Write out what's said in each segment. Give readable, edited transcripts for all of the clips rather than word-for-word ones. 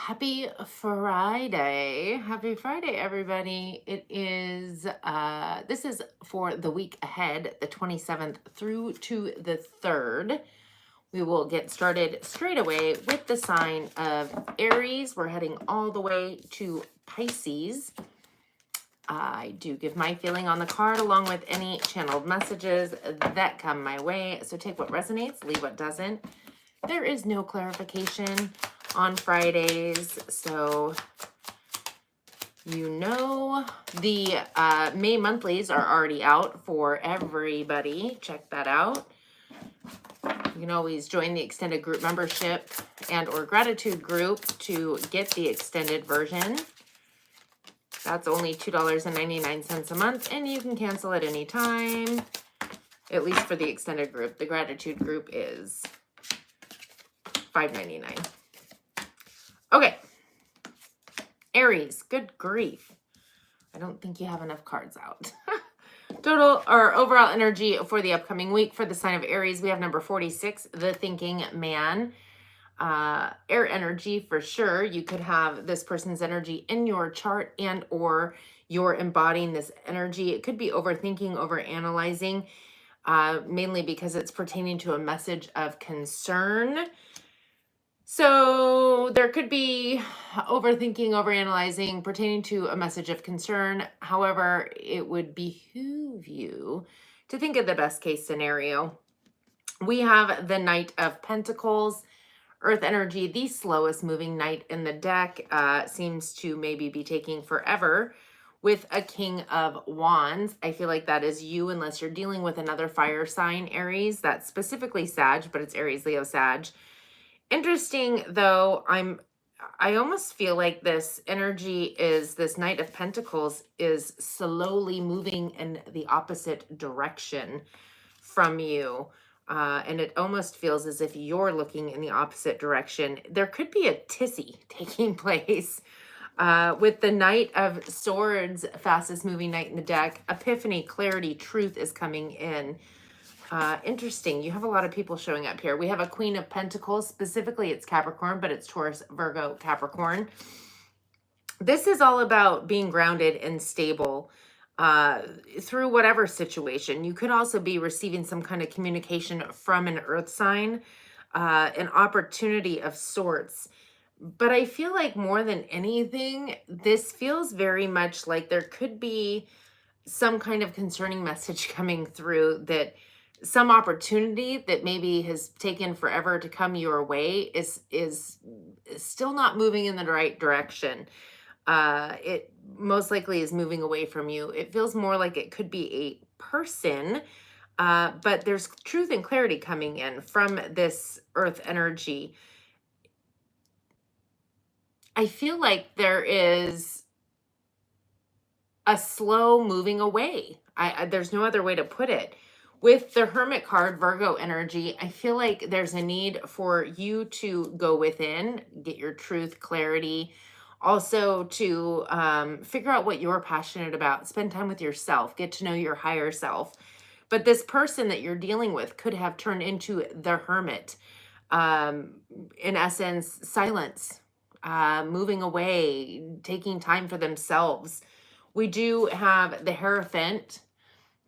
Happy Friday. Happy Friday, everybody. This is for the week ahead, the 27th through to the 3rd. We will get started straight away with the sign of Aries. We're heading all the way to Pisces. I do give my feeling on the card along with any channeled messages that come my way. So take what resonates, leave what doesn't. There is no clarification on Fridays, so you know the May monthlies are already out for everybody. Check that out. You can always join the extended group membership and or gratitude group to get the extended version. That's only $2.99 a month, and you can cancel at any time, at least for the extended group. The gratitude group is $5.99. Okay. Aries, good grief. I don't think you have enough cards out. Total or overall energy for the upcoming week for the sign of Aries, we have number 46, the thinking man. Air energy for sure. You could have this person's energy in your chart and or you're embodying this energy. It could be overthinking, overanalyzing, mainly because it's pertaining to a message of concern. So there could be overthinking, overanalyzing pertaining to a message of concern. However, it would behoove you to think of the best case scenario. We have the Knight of Pentacles, Earth energy, the slowest moving knight in the deck, seems to maybe be taking forever with a King of Wands. I feel like that is you unless you're dealing with another fire sign, Aries. That's specifically Sag, but it's Aries, Leo, Sag. Interesting, though, I almost feel like this energy is this Knight of Pentacles is slowly moving in the opposite direction from you. And it almost feels as if you're looking in the opposite direction. There could be a tizzy taking place with the Knight of Swords, fastest moving knight in the deck. Epiphany, clarity, truth is coming in. Interesting. You have a lot of people showing up here. We have a Queen of Pentacles. Specifically, it's Capricorn, but it's Taurus, Virgo, Capricorn. This is all about being grounded and stable through whatever situation. You could also be receiving some kind of communication from an earth sign, an opportunity of sorts. But I feel like more than anything, this feels very much like there could be some kind of concerning message coming through, that some opportunity that maybe has taken forever to come your way is still not moving in the right direction. It most likely is moving away from you. It feels more like it could be a person, but there's truth and clarity coming in from this earth energy. I feel like there is a slow moving away. There's no other way to put it. With the Hermit card, Virgo energy, I feel like there's a need for you to go within, get your truth, clarity, also to figure out what you're passionate about, spend time with yourself, get to know your higher self. But this person that you're dealing with could have turned into the Hermit. In essence, silence, moving away, taking time for themselves. We do have the Hierophant,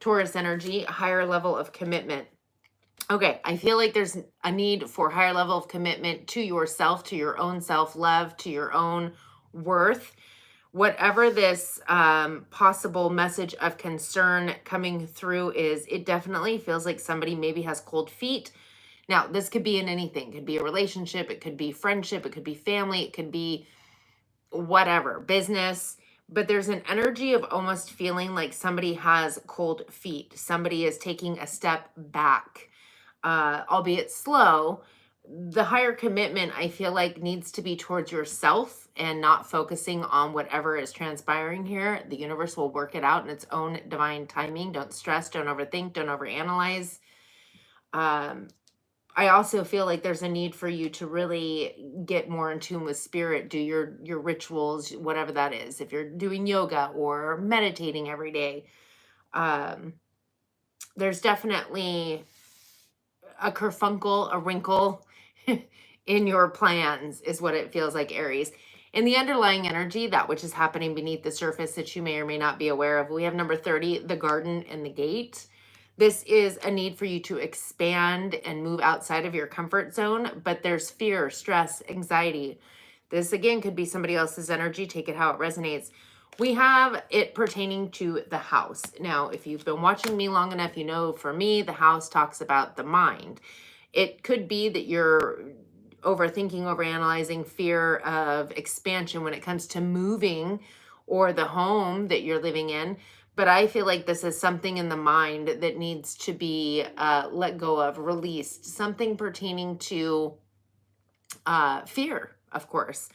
Taurus energy, higher level of commitment. Okay, I feel like there's a need for higher level of commitment to yourself, to your own self-love, to your own worth. Whatever this possible message of concern coming through is, it definitely feels like somebody maybe has cold feet. Now, this could be in anything. It could be a relationship, it could be friendship, it could be family, it could be whatever, business. But there's an energy of almost feeling like somebody has cold feet. Somebody is taking a step back, albeit slow. The higher commitment, I feel like, needs to be towards yourself and not focusing on whatever is transpiring here. The universe will work it out in its own divine timing. Don't stress, don't overthink, don't overanalyze. I also feel like there's a need for you to really get more in tune with spirit, do your rituals, whatever that is. If you're doing yoga or meditating every day, there's definitely a kerfunkle, a wrinkle in your plans is what it feels like, Aries. In the underlying energy, that which is happening beneath the surface that you may or may not be aware of, we have number 30, the garden and the gate. This is a need for you to expand and move outside of your comfort zone, but there's fear, stress, anxiety. This again could be somebody else's energy. Take it how it resonates. We have it pertaining to the house. Now, if you've been watching me long enough, you know for me, the house talks about the mind. It could be that you're overthinking, overanalyzing, fear of expansion when it comes to moving or the home that you're living in. But I feel like this is something in the mind that needs to be let go of, released, something pertaining to fear, of course.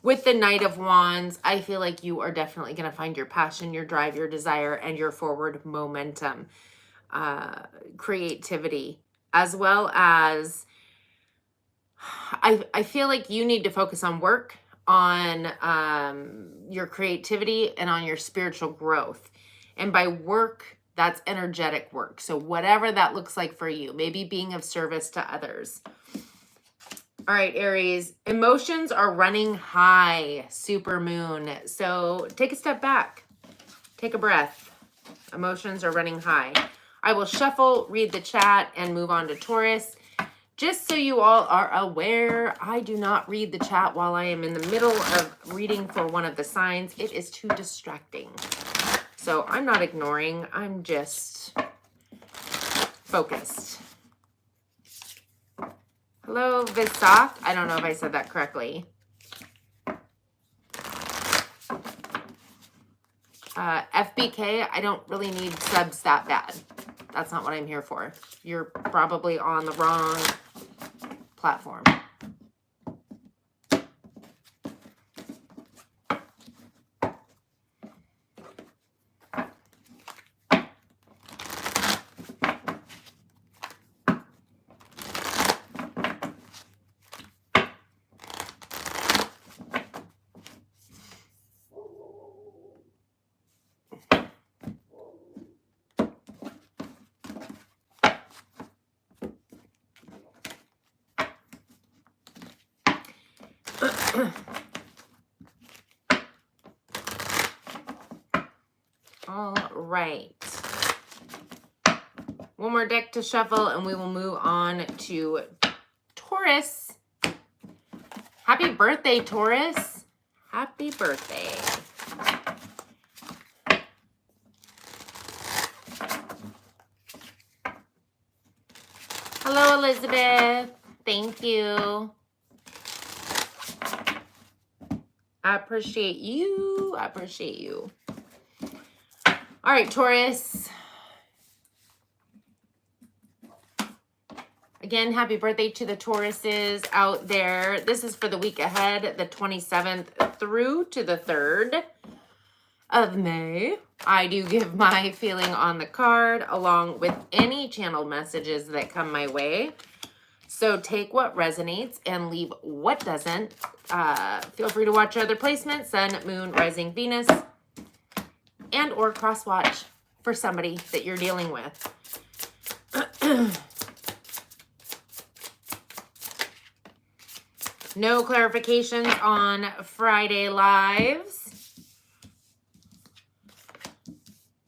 With the Knight of Wands, I feel like you are definitely going to find your passion, your drive, your desire, and your forward momentum, creativity, as well as I feel like you need to focus on work, on your creativity, and on your spiritual growth. And by work, that's energetic work. So whatever that looks like for you, maybe being of service to others. All right, Aries, emotions are running high, super moon. So take a step back, take a breath. Emotions are running high. I will shuffle, read the chat, and move on to Taurus. Just so you all are aware, I do not read the chat while I am in the middle of reading for one of the signs. It is too distracting. So I'm not ignoring, I'm just focused. Hello, Visak. I don't know if I said that correctly. FBK, I don't really need subs that bad. That's not what I'm here for. You're probably on the wrong platform. All right. One more deck to shuffle and we will move on to Taurus. Happy birthday, Taurus. Happy birthday. Hello, Elizabeth. Thank you. I appreciate you. I appreciate you. All right, Taurus. Again, happy birthday to the Tauruses out there. This is for the week ahead, the 27th through to the 3rd of May. I do give my feeling on the card along with any channeled messages that come my way. So take what resonates and leave what doesn't. Feel free to watch other placements, Sun, Moon, Rising, Venus, and or cross watch for somebody that you're dealing with. No clarifications on Friday lives.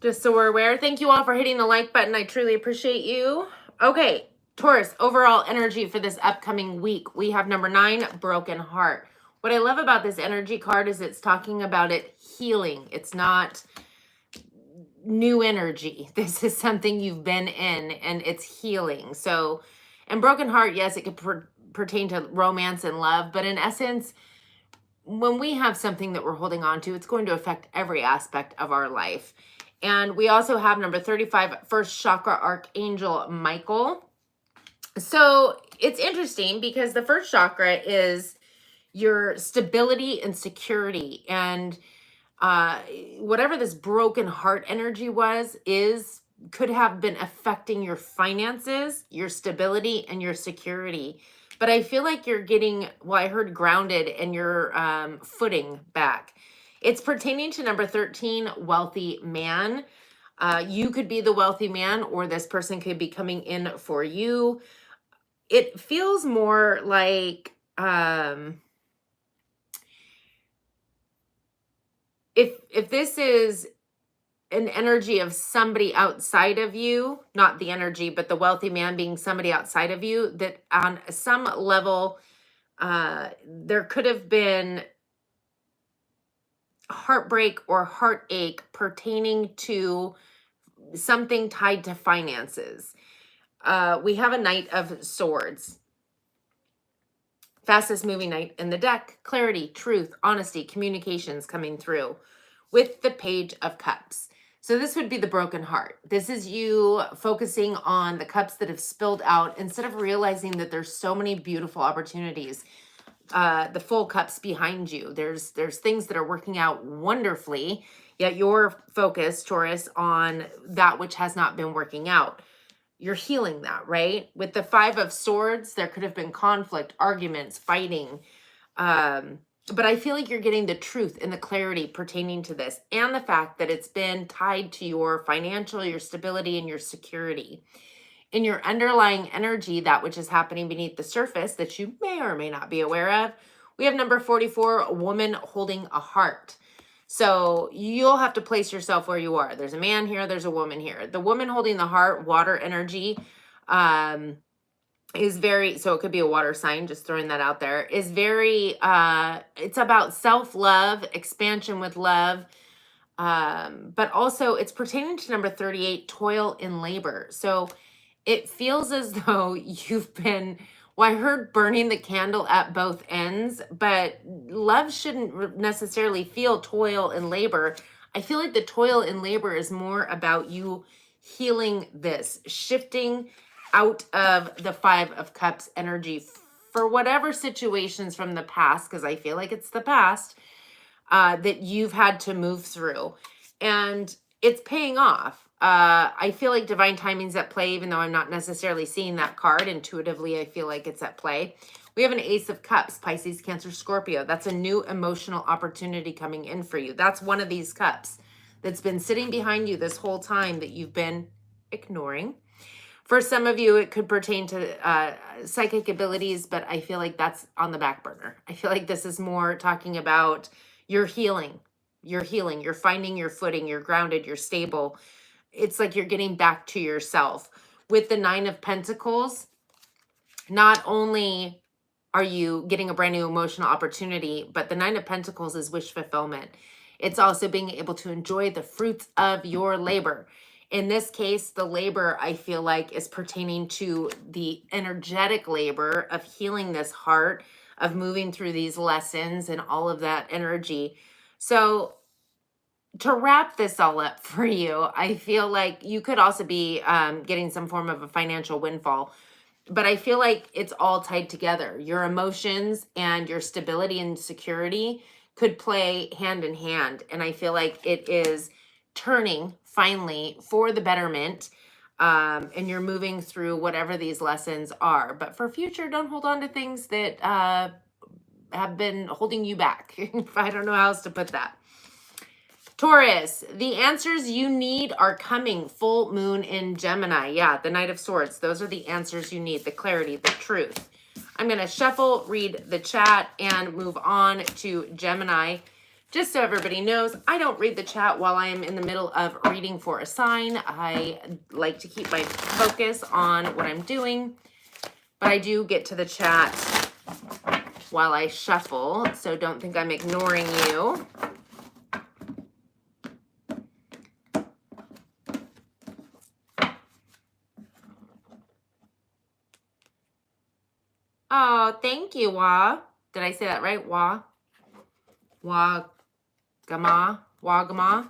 Just so we're aware. Thank you all for hitting the like button. I truly appreciate you. Okay, Taurus, overall energy for this upcoming week. We have number 9, broken heart. What I love about this energy card is it's talking about it healing. It's not new energy. This is something you've been in and it's healing. So, and broken heart, yes, it could pertain to romance and love, but in essence, when we have something that we're holding on to, it's going to affect every aspect of our life. And we also have number 35, first chakra archangel Michael. So it's interesting because the first chakra is your stability and security, and whatever this broken heart energy could have been affecting your finances, your stability, and your security. But I feel like you're getting, well, I heard grounded and your footing back. It's pertaining to number 13, wealthy man. You could be the wealthy man, or this person could be coming in for you. It feels more like If this is an energy of somebody outside of you, not the energy, but the wealthy man being somebody outside of you, that on some level, there could have been heartbreak or heartache pertaining to something tied to finances. We have a Knight of Swords. Fastest moving knight in the deck. Clarity, truth, honesty, communications coming through with the Page of Cups. So this would be the broken heart. This is you focusing on the cups that have spilled out instead of realizing that there's so many beautiful opportunities. The full cups behind you. There's things that are working out wonderfully, yet you're focused, Taurus, on that which has not been working out. You're healing that, right? With the Five of Swords, there could have been conflict, arguments, fighting. But I feel like you're getting the truth and the clarity pertaining to this, and the fact that it's been tied to your financial, your stability, and your security. In your underlying energy, that which is happening beneath the surface that you may or may not be aware of, we have number 44, a woman holding a heart. So you'll have to place yourself where you are. There's a man here, there's a woman here. The woman holding the heart, water energy, is very, so it could be a water sign, just throwing that out there, is very, it's about self-love, expansion with love, but also it's pertaining to number 38, toil and labor. So it feels as though you've been, well, I heard burning the candle at both ends, but love shouldn't necessarily feel toil and labor. I feel like the toil and labor is more about you healing this, shifting out of the Five of Cups energy for whatever situations from the past, because I feel like it's the past, that you've had to move through. And it's paying off. I feel like divine timing's at play, even though I'm not necessarily seeing that card. Intuitively, I feel like it's at play. We have an Ace of Cups, Pisces, Cancer, Scorpio. That's a new emotional opportunity coming in for you. That's one of these cups that's been sitting behind you this whole time that you've been ignoring. For some of you, it could pertain to psychic abilities, but I feel like that's on the back burner. I feel like this is more talking about your healing. You're healing. You're finding your footing. You're grounded. You're stable. It's like you're getting back to yourself. With the Nine of Pentacles, not only are you getting a brand new emotional opportunity, but the Nine of Pentacles is wish fulfillment. It's also being able to enjoy the fruits of your labor. In this case, the labor, I feel like, is pertaining to the energetic labor of healing this heart, of moving through these lessons and all of that energy. So to wrap this all up for you, I feel like you could also be getting some form of a financial windfall. But I feel like it's all tied together. Your emotions and your stability and security could play hand in hand. And I feel like it is turning finally for the betterment. And you're moving through whatever these lessons are. But for future, don't hold on to things that have been holding you back. I don't know how else to put that. Taurus, the answers you need are coming. Full moon in Gemini. Yeah, the Knight of Swords. Those are the answers you need. The clarity, the truth. I'm going to shuffle, read the chat, and move on to Gemini. Just so everybody knows, I don't read the chat while I am in the middle of reading for a sign. I like to keep my focus on what I'm doing, but I do get to the chat while I shuffle, so don't think I'm ignoring you. Oh, thank you, Wa. Did I say that right? Wa? Wagama? Wagama?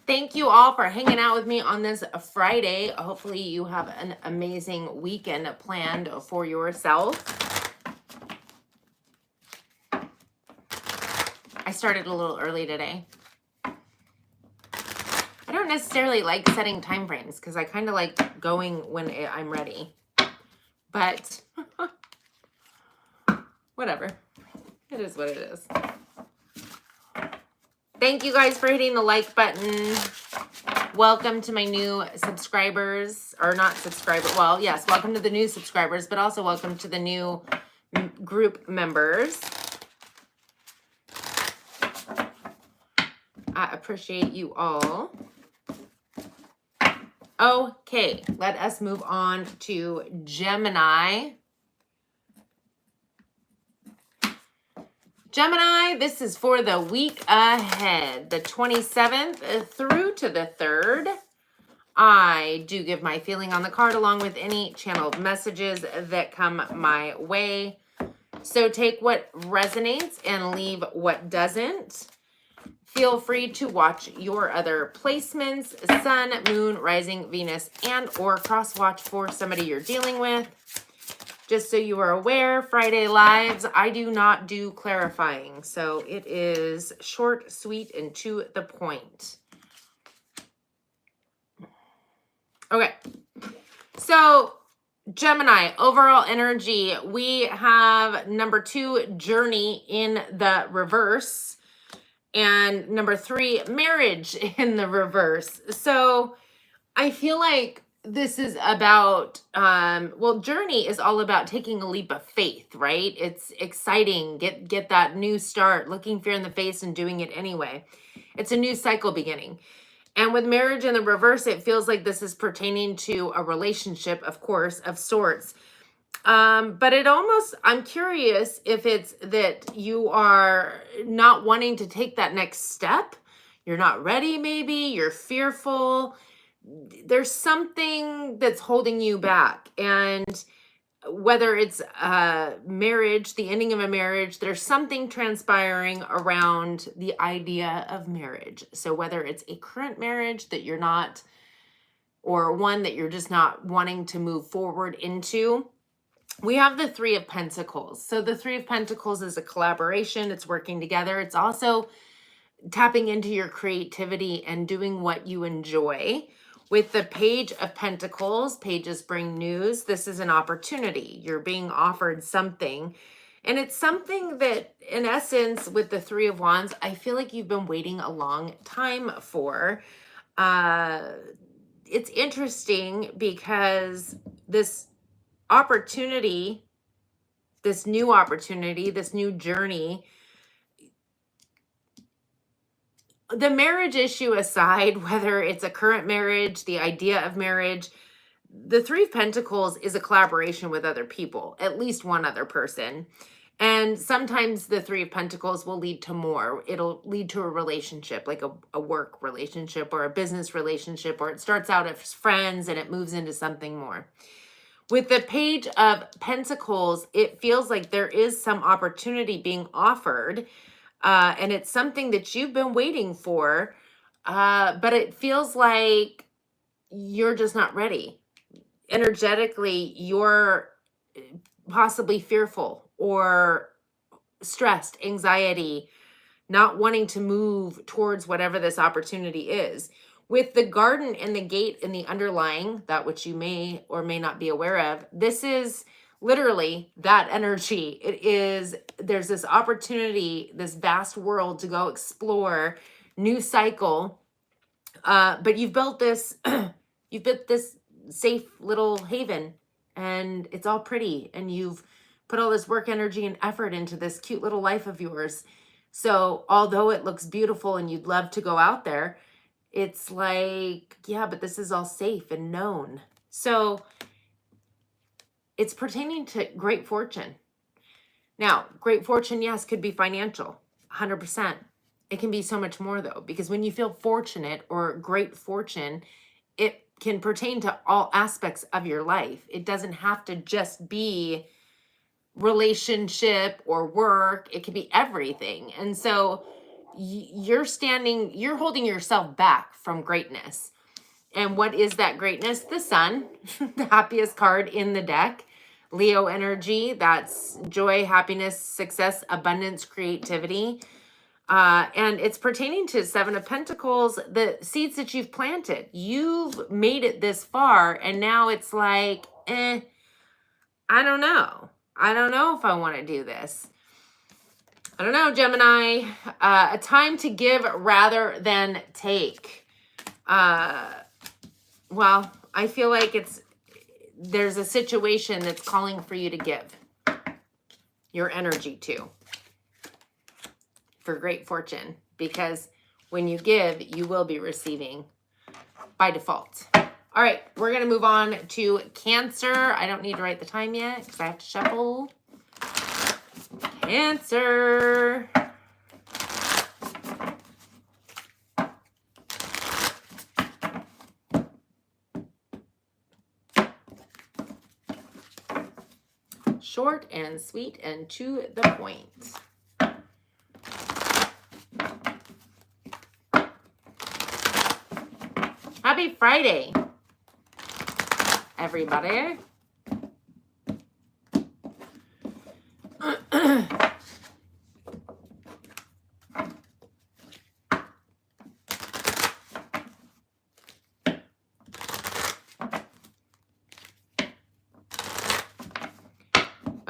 Thank you all for hanging out with me on this Friday. Hopefully you have an amazing weekend planned for yourself. I started a little early today. I don't necessarily like setting time frames because I kind of like going when I'm ready. But whatever. It is what it is. Thank you guys for hitting the like button. Welcome to my new subscribers, or not subscribers. Well, yes, welcome to the new subscribers, but also welcome to the new group members. I appreciate you all. Okay, let us move on to Gemini. Gemini, this is for the week ahead, the 27th through to the 3rd. I do give my feeling on the card along with any channeled messages that come my way. So take what resonates and leave what doesn't. Feel free to watch your other placements, Sun, Moon, Rising, Venus, and or cross-watch for somebody you're dealing with. Just so you are aware, Friday lives, I do not do clarifying. So it is short, sweet, and to the point. Okay. So Gemini, overall energy, we have number 2, journey in the reverse. And number 3, marriage in the reverse. So I feel like this is about, well, journey is all about taking a leap of faith, right? It's exciting. Get that new start, looking fear in the face and doing it anyway. It's a new cycle beginning. And with marriage in the reverse, it feels like this is pertaining to a relationship, of course, of sorts. But it almost, I'm curious if it's that you are not wanting to take that next step. You're not ready, maybe. You're fearful. There's something that's holding you back. And whether it's marriage, the ending of a marriage, there's something transpiring around the idea of marriage. So whether it's a current marriage that you're not, or one that you're just not wanting to move forward into. We have the 3 of Pentacles. So the 3 of Pentacles is a collaboration. It's working together. It's also tapping into your creativity and doing what you enjoy. With the Page of Pentacles, pages bring news. This is an opportunity. You're being offered something. And it's something that, in essence, with the 3 of Wands, I feel like you've been waiting a long time for. It's interesting because this opportunity, this new opportunity, this new journey, the marriage issue aside, whether it's a current marriage, the idea of marriage, the 3 of Pentacles is a collaboration with other people, at least one other person. And sometimes the 3 of Pentacles will lead to more. It'll lead to a relationship, like a work relationship or a business relationship, or it starts out as friends and it moves into something more. With the Page of Pentacles, it feels like there is some opportunity being offered, and it's something that you've been waiting for, but it feels like you're just not ready. Energetically, you're possibly fearful or stressed, anxiety, not wanting to move towards whatever this opportunity is. With the garden and the gate and the underlying, that which you may or may not be aware of, this is literally that energy. It is, there's this opportunity, this vast world to go explore, new cycle. But you've built this, you've built this safe little haven, and it's all pretty, and you've put all this work, energy, and effort into this cute little life of yours. So although it looks beautiful and you'd love to go out there, it's like, yeah, but this is all safe and known. So it's pertaining to great fortune. Now, great fortune, yes, could be financial, 100%. It can be so much more, though, because when you feel fortunate or great fortune, it can pertain to all aspects of your life. It doesn't have to just be relationship or work. It can be everything. And so you're holding yourself back from greatness. And what is that greatness? The Sun, the happiest card in the deck. Leo energy, that's joy, happiness, success, abundance, creativity. And it's pertaining to 7 of Pentacles, the seeds that you've planted. You've made it this far, and now it's like, I don't know. I don't know if I want to do this. I don't know, Gemini. A time to give rather than take. Well, I feel like there's a situation that's calling for you to give your energy to for great fortune, because when you give, you will be receiving by default. All right, we're going to move on to Cancer. I don't need to write the time yet because I have to shuffle. Cancer. Short and sweet and to the point. Happy Friday, everybody.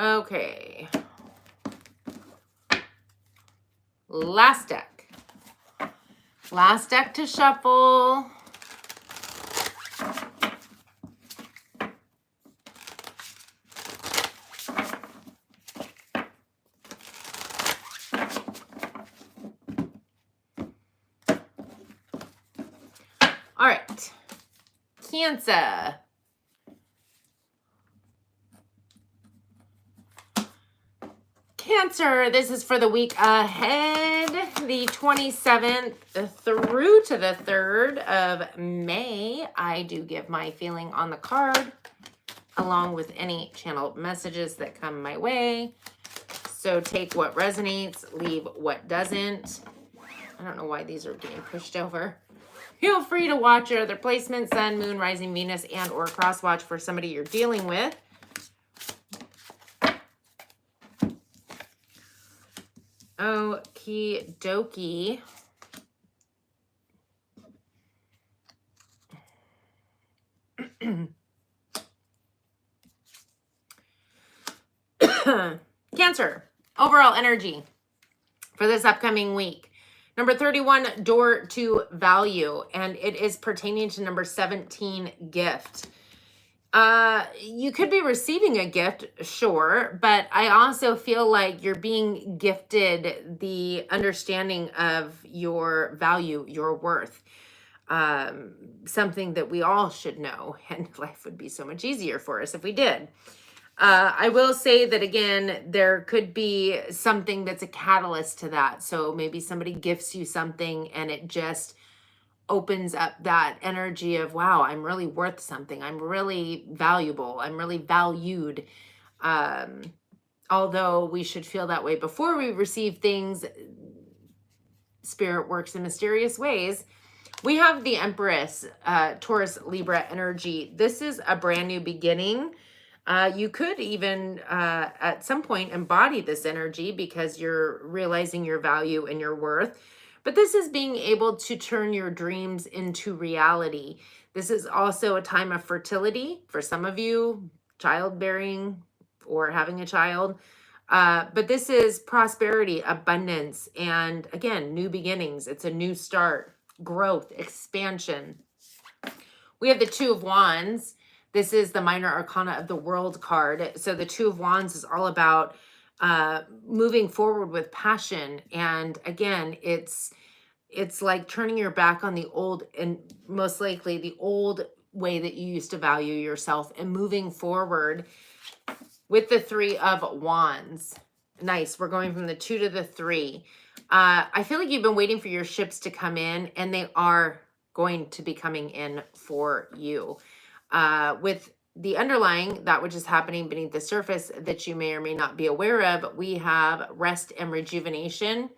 Okay. Last deck. Last deck to shuffle. All right. Cancer. Cancer, this is for the week ahead, the 27th through to the 3rd of May. I do give my feeling on the card, along with any channeled messages that come my way. So take what resonates, leave what doesn't. I don't know why these are getting pushed over. Feel free to watch your other placements, Sun, Moon, Rising, Venus, and or cross watch for somebody you're dealing with. Okie dokie. Cancer, overall energy for this upcoming week. Number 31, door to value, and it is pertaining to number 17, gift. You could be receiving a gift, sure, but I also feel like you're being gifted the understanding of your value, your worth. Something that we all should know, and life would be so much easier for us if we did. I will say that, again, there could be something that's a catalyst to that. So maybe somebody gifts you something and it just opens up that energy of, wow, I'm really worth something. I'm really valuable. I'm really valued. Although we should feel that way before we receive things, Spirit works in mysterious ways. We have the Empress, Taurus, Libra energy. This is a brand new beginning. You could even at some point embody this energy because you're realizing your value and your worth. But this is being able to turn your dreams into reality. This is also a time of fertility for some of you, childbearing or having a child. But this is prosperity, abundance, and again, new beginnings. It's a new start, growth, expansion. We have the Two of Wands. This is the minor arcana of the World card. So the Two of Wands is all about moving forward with passion. And again, it's like turning your back on the old, and most likely the old way that you used to value yourself, and moving forward with the Three of Wands. Nice. We're going from the 2 to the 3. I feel like you've been waiting for your ships to come in, and they are going to be coming in for you. With the underlying, that which is happening beneath the surface that you may or may not be aware of, we have rest and rejuvenation.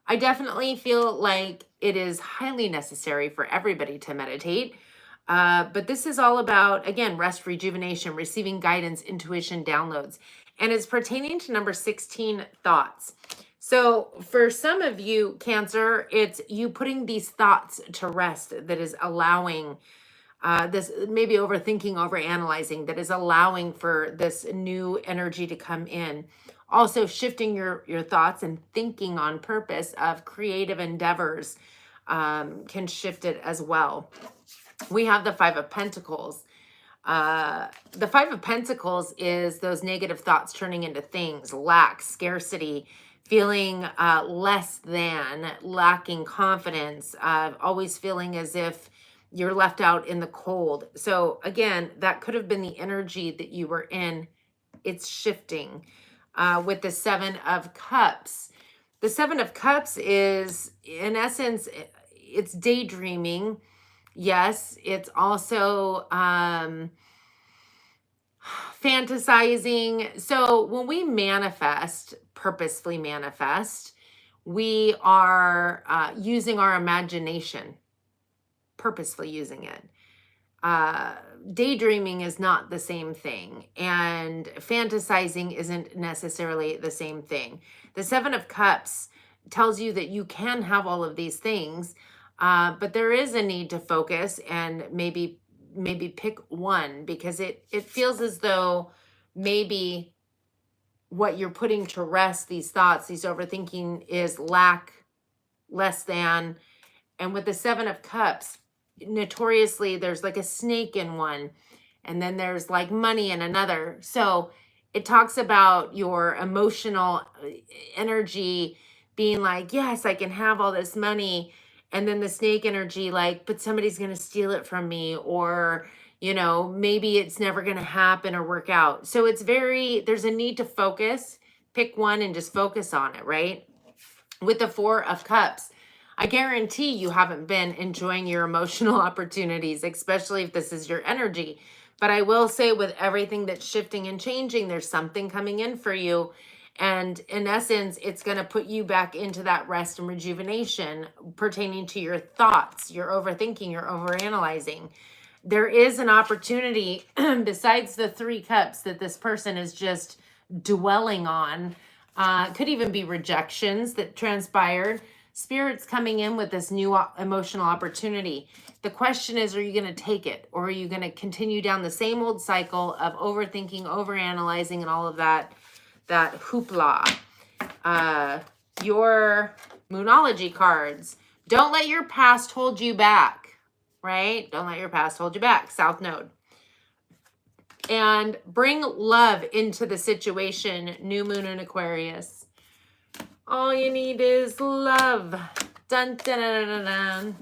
I definitely feel like it is highly necessary for everybody to meditate. But this is all about, again, rest, rejuvenation, receiving guidance, intuition, downloads. And it's pertaining to number 16, thoughts. So for some of you, Cancer, it's you putting these thoughts to rest that is allowing this, maybe overthinking, overanalyzing, that is allowing for this new energy to come in. Also shifting your thoughts and thinking on purpose of creative endeavors can shift it as well. We have the Five of Pentacles. The Five of Pentacles is those negative thoughts turning into things, lack, scarcity, feeling less than, lacking confidence, always feeling as if you're left out in the cold. So again, that could have been the energy that you were in. It's shifting with the Seven of Cups. The Seven of Cups is, in essence, it's daydreaming. Yes, it's also fantasizing. So when we manifest, purposefully manifest, we are using our imagination, purposefully using it. Daydreaming is not the same thing, and fantasizing isn't necessarily the same thing. The Seven of Cups tells you that you can have all of these things, but there is a need to focus and maybe pick one, because it feels as though maybe what you're putting to rest, these thoughts, these overthinking, is lack, less than. And with the Seven of Cups, notoriously there's like a snake in one, and then there's like money in another. So it talks about your emotional energy being like, yes, I can have all this money, and then the snake energy like, but somebody's going to steal it from me, or maybe it's never going to happen or work out. So it's there's a need to focus, pick one and just focus on it, right? With the Four of Cups, I guarantee you haven't been enjoying your emotional opportunities, especially if this is your energy. But I will say, with everything that's shifting and changing, there's something coming in for you. And in essence, it's going to put you back into that rest and rejuvenation pertaining to your thoughts, your overthinking, your overanalyzing. There is an opportunity besides the Three Cups that this person is just dwelling on. Could even be rejections that transpired. Spirit's coming in with this new emotional opportunity. The question is, are you going to take it, or are you going to continue down the same old cycle of overthinking, overanalyzing, and all of that hoopla? Your Moonology cards. Don't let your past hold you back, right? Don't let your past hold you back. South Node. And bring love into the situation. New Moon in Aquarius. All you need is love. Dun, dun, dun, dun, dun.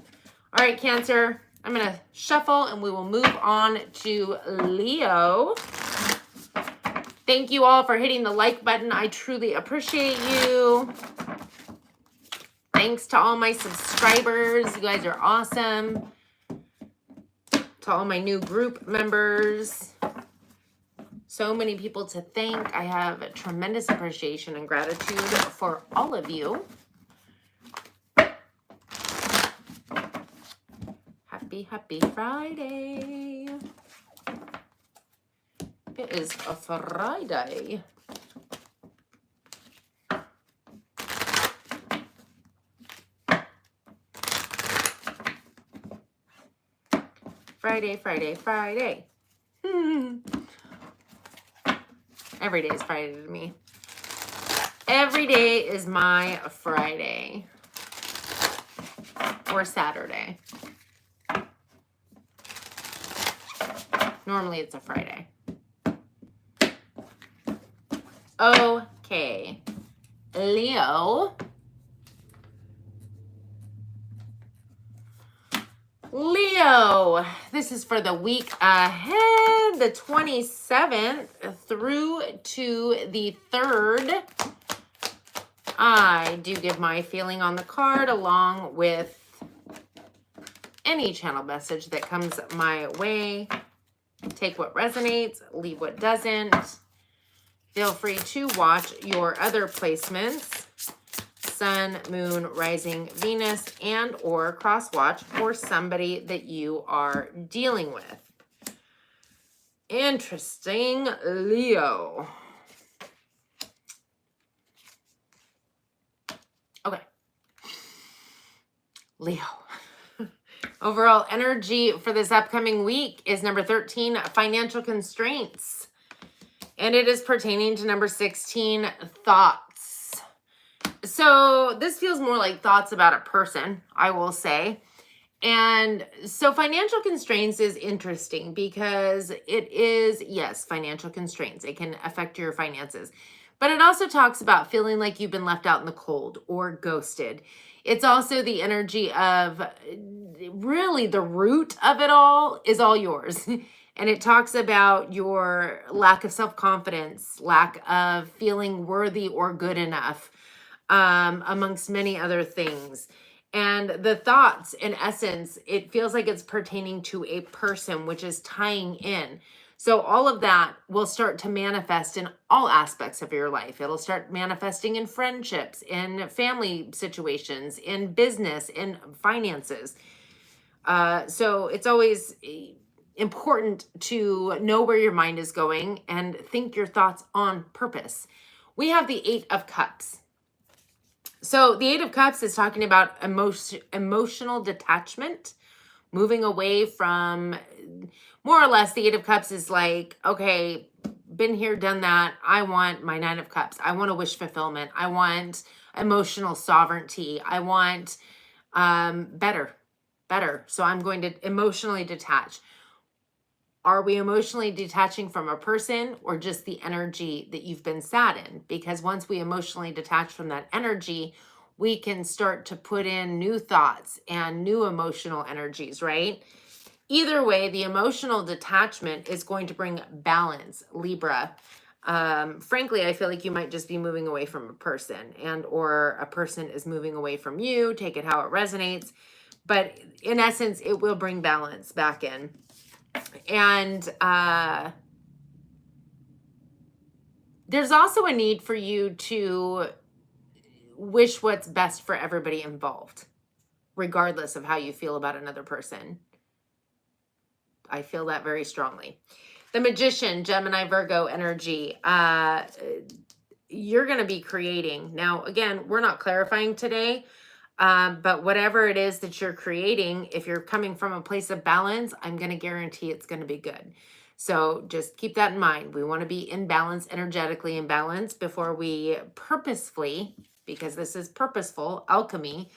All right, Cancer. I'm going to shuffle and we will move on to Leo. Thank you all for hitting the like button. I truly appreciate you. Thanks to all my subscribers. You guys are awesome. To all my new group members. So many people to thank. I have a tremendous appreciation and gratitude for all of you. Happy Friday. It is a Friday. Friday. Every day is Friday to me. Every day is my Friday. Or Saturday. Normally it's a Friday. Okay. Leo. Leo, this is for the week ahead, the 27th through to the 3rd. I do give my feeling on the card along with any channel message that comes my way. Take what resonates, leave what doesn't. Feel free to watch your other placements. Sun, Moon, Rising, Venus, and or cross watch for somebody that you are dealing with. Interesting, Leo. Okay. Leo. Overall energy for this upcoming week is number 13, financial constraints. And it is pertaining to number 16, thoughts. So this feels more like thoughts about a person, I will say. And so financial constraints is interesting because it is, yes, financial constraints. It can affect your finances. But it also talks about feeling like you've been left out in the cold or ghosted. It's also the energy of really the root of it all is all yours. And it talks about your lack of self-confidence, lack of feeling worthy or good enough, amongst many other things. And the thoughts, in essence, it feels like it's pertaining to a person, which is tying in. So all of that will start to manifest in all aspects of your life. It'll start manifesting in friendships, in family situations, in business, in finances. So it's always important to know where your mind is going and think your thoughts on purpose. We have the 8 of Cups. So the 8 of Cups is talking about emotional detachment, moving away from, more or less, the 8 of Cups is like, okay, been here, done that. I want my 9 of Cups. I want a wish fulfillment. I want emotional sovereignty. I want better. So I'm going to emotionally detach. Are we emotionally detaching from a person or just the energy that you've been sat in? Because once we emotionally detach from that energy, we can start to put in new thoughts and new emotional energies, right? Either way, the emotional detachment is going to bring balance, Libra. Frankly, I feel like you might just be moving away from a person, and or a person is moving away from you. Take it how it resonates. But in essence, it will bring balance back in. And there's also a need for you to wish what's best for everybody involved, regardless of how you feel about another person. I feel that very strongly. The Magician, Gemini, Virgo energy. You're going to be creating. Now, again, we're not clarifying today, but whatever it is that you're creating, if you're coming from a place of balance, I'm going to guarantee it's going to be good. So just keep that in mind. We want to be in balance, energetically in balance, before we purposefully, because this is purposeful, alchemy,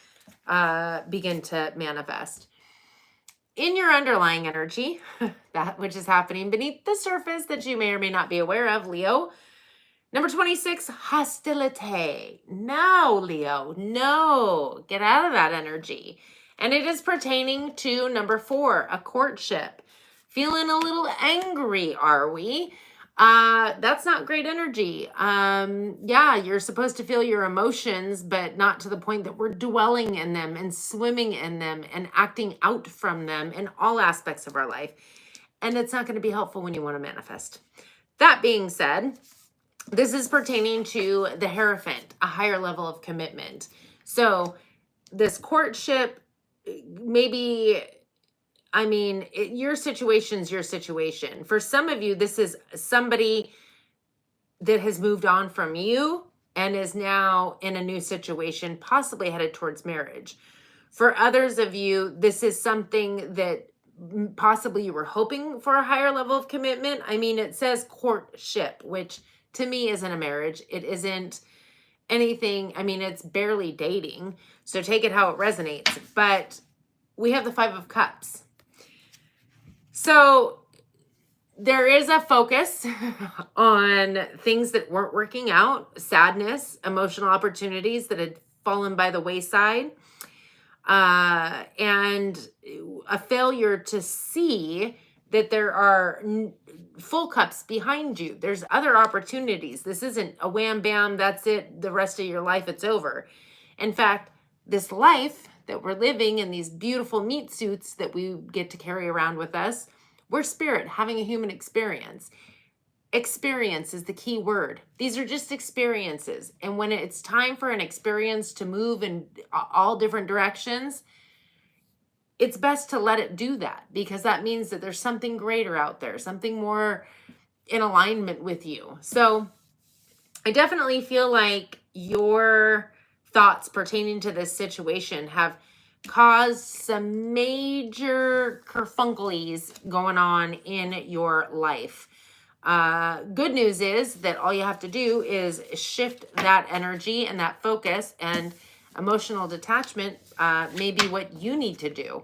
begin to manifest. In your underlying energy, that which is happening beneath the surface that you may or may not be aware of, Leo. Number 26, hostility. No, Leo, no. Get out of that energy. And it is pertaining to number 4, a courtship. Feeling a little angry, are we? That's not great energy. Yeah, you're supposed to feel your emotions, but not to the point that we're dwelling in them and swimming in them and acting out from them in all aspects of our life. And it's not going to be helpful when you want to manifest. That being said, this is pertaining to the Hierophant, a higher level of commitment. So this courtship, maybe, I mean, your situation's your situation. For some of you, this is somebody that has moved on from you and is now in a new situation, possibly headed towards marriage. For others of you, this is something that possibly you were hoping for a higher level of commitment. I mean, it says courtship, which to me isn't a marriage. It isn't anything. I mean, it's barely dating. So take it how it resonates. But we have the 5 of Cups. So there is a focus on things that weren't working out, sadness, emotional opportunities that had fallen by the wayside, and a failure to see that there are full cups behind you. There's other opportunities. This isn't a wham bam, that's it, the rest of your life, it's over. In fact, this life that we're living in these beautiful meat suits that we get to carry around with us, we're spirit having a human experience. Experience is the key word. These are just experiences. And when it's time for an experience to move in all different directions, it's best to let it do that, because that means that there's something greater out there, something more in alignment with you. So I definitely feel like your thoughts pertaining to this situation have caused some major kerfunkles going on in your life. Good news is that all you have to do is shift that energy and that focus, and emotional detachment may be what you need to do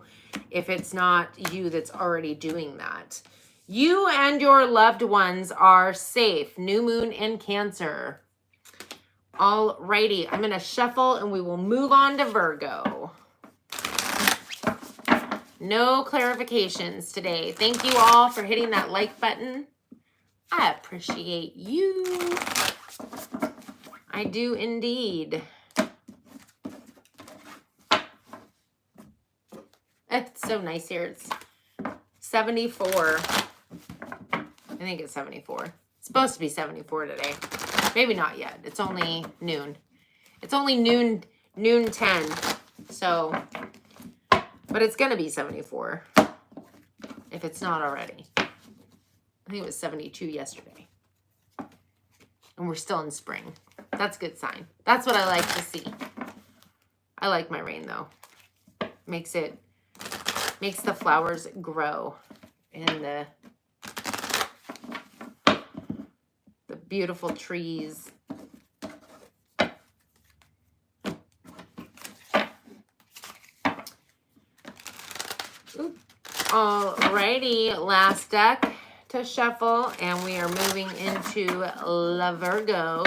if it's not you that's already doing that. You and your loved ones are safe. New moon in Cancer. All righty, I'm going to shuffle and we will move on to Virgo. No clarifications today. Thank you all for hitting that like button. I appreciate you. I do indeed. It's so nice here. It's 74. I think it's 74. It's supposed to be 74 today. Maybe not yet. It's only noon. It's only noon 10. So, but it's going to be 74 if it's not already. I think it was 72 yesterday. And we're still in spring. That's a good sign. That's what I like to see. I like my rain though. Makes the flowers grow and the beautiful trees. Alrighty, last deck to shuffle, and we are moving into La Virgo.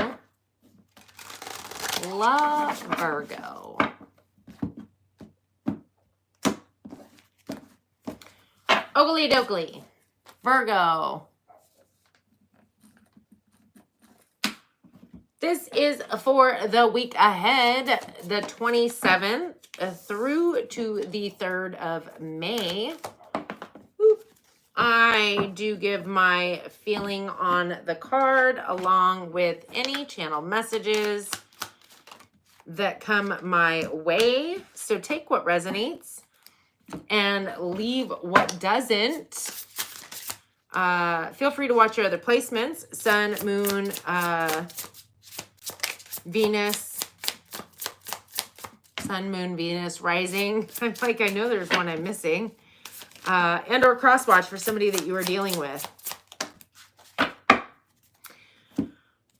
La Virgo. Oakley dokley. Virgo. This is for the week ahead, the 27th through to the 3rd of May. I do give my feeling on the card along with any channel messages that come my way. So take what resonates and leave what doesn't. Feel free to watch your other placements. Sun, moon, Venus. Sun, moon, Venus, rising. I'm like, I know there's one I'm missing. And or cross watch for somebody that you are dealing with.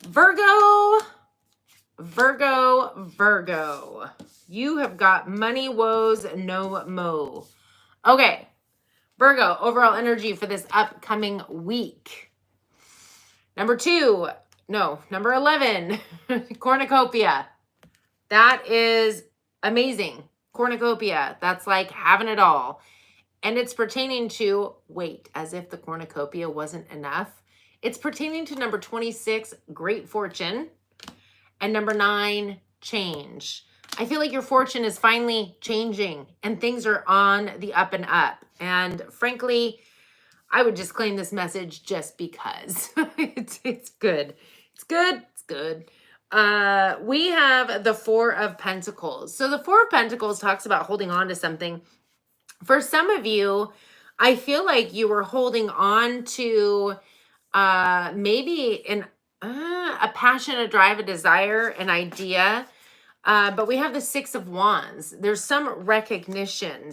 Virgo, Virgo, Virgo. You have got money woes, no mo. Okay, Virgo, overall energy for this upcoming week. Number 11, cornucopia. That is amazing. Cornucopia, that's like having it all. And it's pertaining to, wait, as if the cornucopia wasn't enough. It's pertaining to number 26, great fortune, and number 9, change. I feel like your fortune is finally changing and things are on the up and up. And frankly, I would just claim this message just because. It's good. It's good. It's good. We have the 4 of Pentacles. So the 4 of Pentacles talks about holding on to something. For some of you, I feel like you were holding on to maybe a passion, a drive, a desire, an idea. But we have the 6 of Wands. There's some recognition,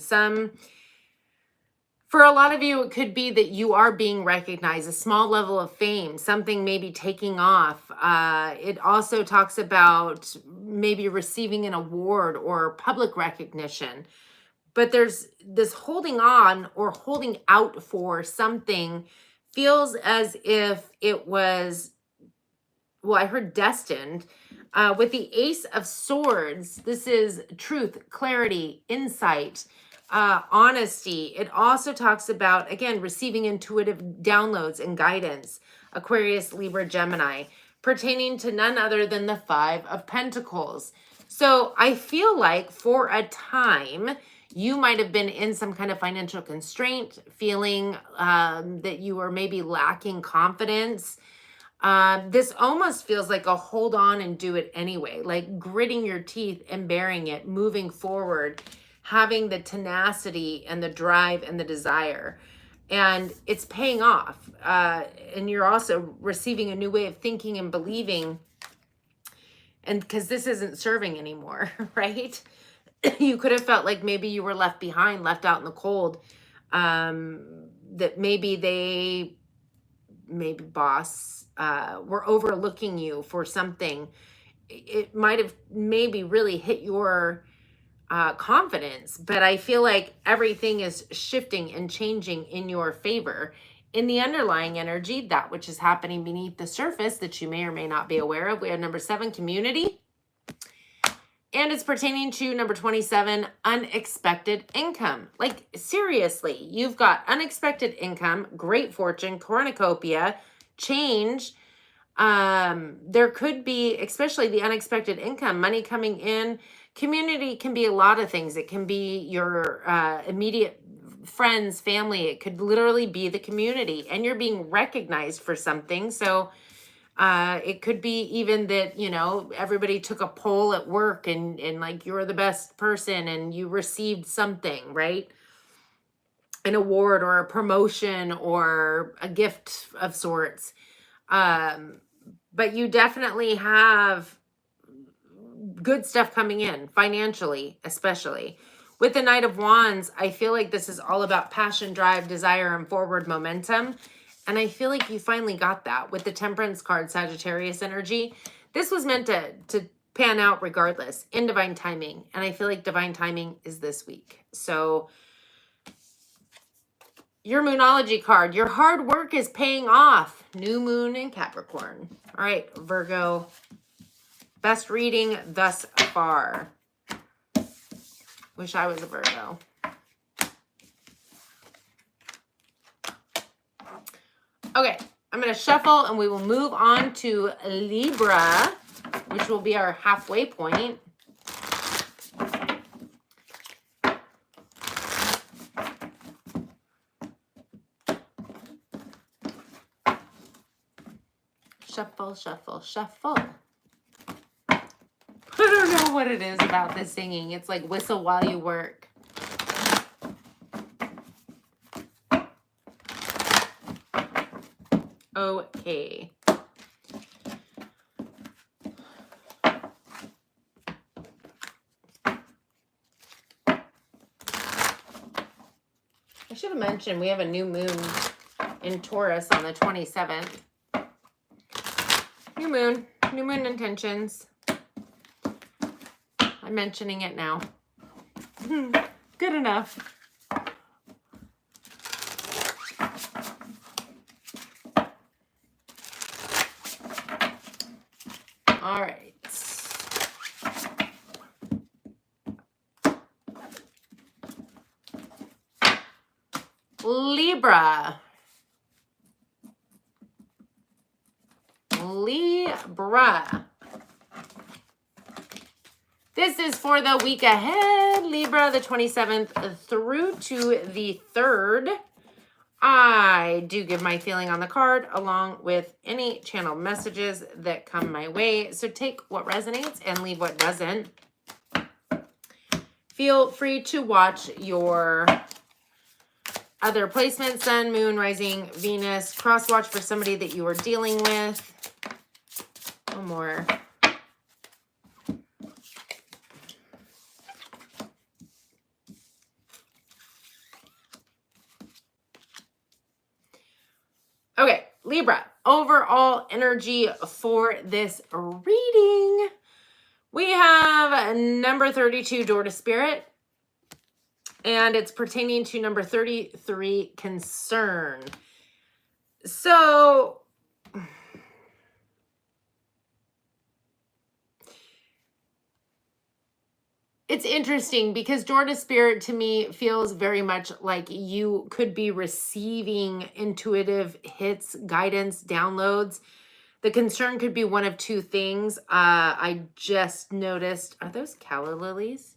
for a lot of you, it could be that you are being recognized, a small level of fame, something maybe taking off. It also talks about maybe receiving an award or public recognition. But there's this holding on or holding out for something feels as if it was, well, I heard destined. With the Ace of Swords, this is truth, clarity, insight, honesty. It also talks about, again, receiving intuitive downloads and guidance. Aquarius, Libra, Gemini, pertaining to none other than the 5 of Pentacles. So I feel like for a time, you might have been in some kind of financial constraint, feeling that you were maybe lacking confidence. This almost feels like a hold on and do it anyway, like gritting your teeth and bearing it, moving forward, having the tenacity and the drive and the desire. And it's paying off. And you're also receiving a new way of thinking and believing. And because this isn't serving anymore, right? You could have felt like maybe you were left behind, left out in the cold, that maybe they maybe boss were overlooking you for something. It might have maybe really hit your confidence, but I feel like everything is shifting and changing in your favor. In the underlying energy, that which is happening beneath the surface that you may or may not be aware of, we have number 7, community. And it's pertaining to number 27, unexpected income. Like, seriously, you've got unexpected income, great fortune, cornucopia, change. There could be, especially the unexpected income, money coming in. Community can be a lot of things. It can be your immediate friends, family. It could literally be the community, and you're being recognized for something. So it could be even that, you know, everybody took a poll at work and like you're the best person and you received something, right? An award or a promotion or a gift of sorts. But you definitely have good stuff coming in financially, especially. With the Knight of Wands, I feel like this is all about passion, drive, desire, and forward momentum. And I feel like you finally got that with the Temperance card, Sagittarius energy. This was meant to pan out regardless in divine timing. And I feel like divine timing is this week. So your Moonology card, your hard work is paying off. New moon in Capricorn. All right, Virgo. Best reading thus far. Wish I was a Virgo. Okay, I'm going to shuffle and we will move on to Libra, which will be our halfway point. Shuffle, shuffle, shuffle. I don't know what it is about this singing. It's like whistle while you work. Okay. I should have mentioned we have a new moon in Taurus on the 27th. New moon intentions. I'm mentioning it now. Good enough. All right. Libra. This is for the week ahead, Libra, the 27th through to the 3rd. I do give my feeling on the card along with any channel messages that come my way. So take what resonates and leave what doesn't. Feel free to watch your other placements, Sun, Moon, Rising, Venus. Cross watch for somebody that you are dealing with. One more. Okay, Libra, overall energy for this reading. We have number 32, Door to Spirit, and it's pertaining to number 33, Concern. So, it's interesting because Door to Spirit to me feels very much like you could be receiving intuitive hits, guidance, downloads. The concern could be one of two things. I just noticed, are those calla lilies?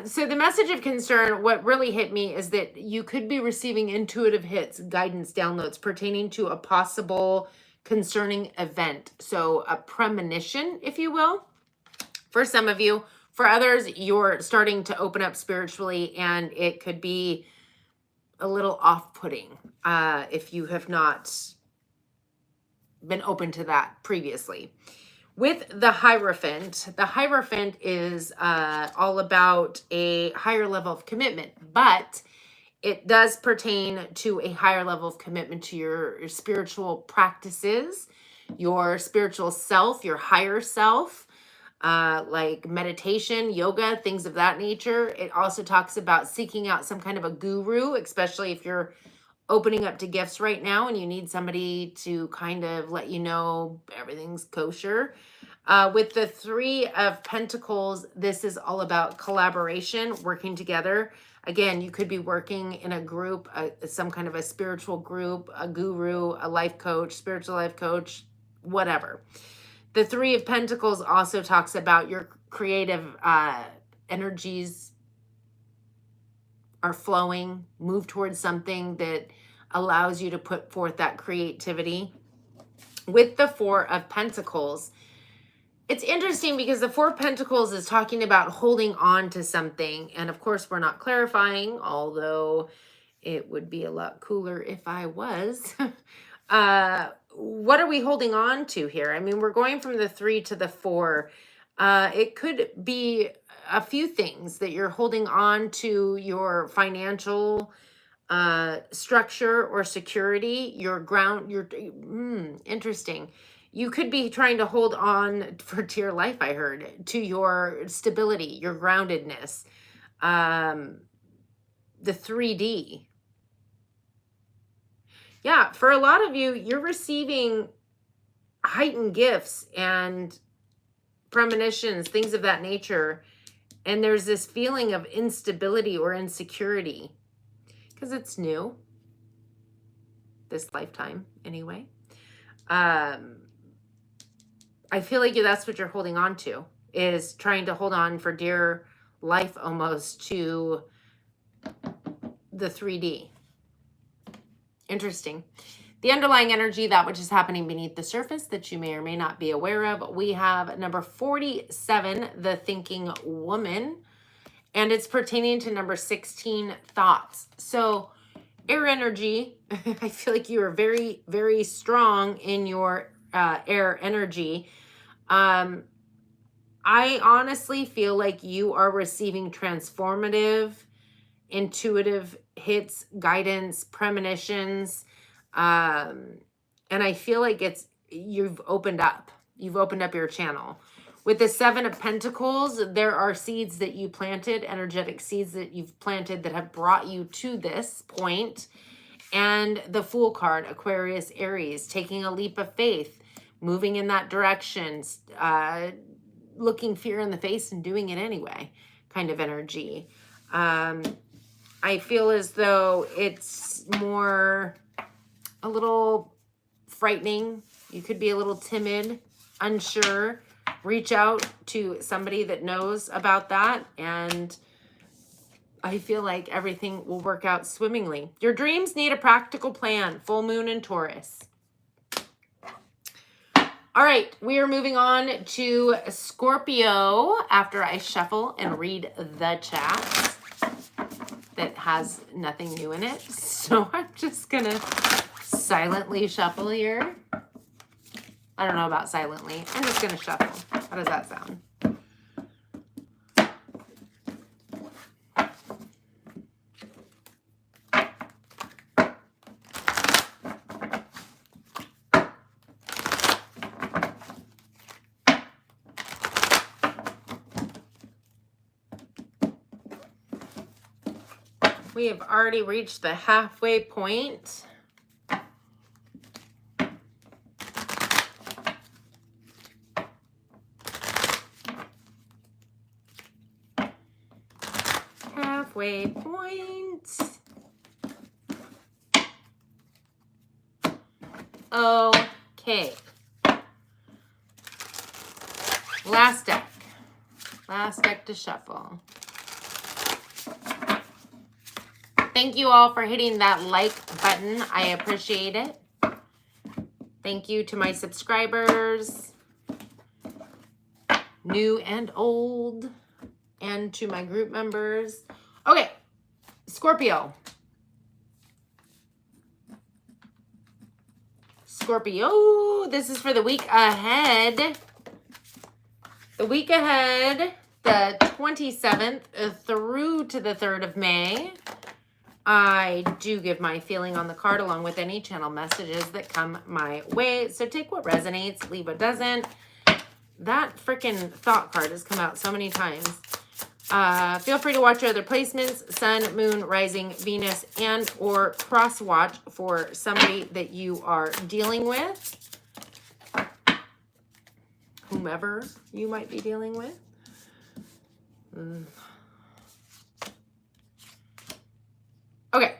So the message of concern, what really hit me is that you could be receiving intuitive hits, guidance, downloads pertaining to a possible concerning event. So a premonition, if you will, for some of you. For others, you're starting to open up spiritually and it could be a little off-putting if you have not been open to that previously. With the Hierophant is all about a higher level of commitment, but it does pertain to a higher level of commitment to your spiritual practices, your spiritual self, your higher self, like meditation, yoga, things of that nature. It also talks about seeking out some kind of a guru, especially if you're opening up to gifts right now and you need somebody to kind of let you know everything's kosher. With the Three of Pentacles, this is all about collaboration, working together. Again, you could be working in a group, some kind of a spiritual group, a guru, a life coach, spiritual life coach, whatever. The Three of Pentacles also talks about your creative energies are flowing, move towards something that allows you to put forth that creativity. With the Four of Pentacles, it's interesting because the Four of Pentacles is talking about holding on to something. And of course, we're not clarifying, although it would be a lot cooler if I was. What are we holding on to here? I mean, we're going from the 3 to the 4. It could be a few things that you're holding on to, your financial structure or security, your ground, interesting. You could be trying to hold on for dear life, I heard, to your stability, your groundedness. The 3D. Yeah, for a lot of you, you're receiving heightened gifts and premonitions, things of that nature. And there's this feeling of instability or insecurity because it's new. This lifetime, anyway. I feel like that's what you're holding on to, is trying to hold on for dear life almost to the 3D. Interesting. The underlying energy, that which is happening beneath the surface that you may or may not be aware of. We have number 47, the thinking woman, and it's pertaining to number 16, thoughts. So air energy, I feel like you are very, very strong in your air energy. I honestly feel like you are receiving transformative, intuitive hits, guidance, premonitions. And I feel like you've opened up your channel. With the 7 of Pentacles, there are seeds that you planted, energetic seeds that you've planted that have brought you to this point. And the Fool card, Aquarius, Aries, taking a leap of faith, moving in that direction, looking fear in the face and doing it anyway, kind of energy. I feel as though it's more a little frightening. You could be a little timid, unsure. Reach out to somebody that knows about that, and I feel like everything will work out swimmingly. Your dreams need a practical plan. Full moon in Taurus. All right, we are moving on to Scorpio after I shuffle and read the chat that has nothing new in it. So I'm just gonna silently shuffle here. I don't know about silently. I'm just gonna shuffle. How does that sound? We have already reached the halfway point. Halfway point. Okay. Last deck. Last deck to shuffle. Thank you all for hitting that like button. I appreciate it. Thank you to my subscribers, new and old, and to my group members. Okay, Scorpio. Scorpio, this is for the week ahead. The week ahead, the 27th through to the 3rd of May, I do give my feeling on the card along with any channel messages that come my way. So take what resonates, leave what doesn't. That freaking thought card has come out so many times. Feel free to watch your other placements, Sun, Moon, Rising, Venus, and or cross watch for somebody that you are dealing with. Whomever you might be dealing with. Okay.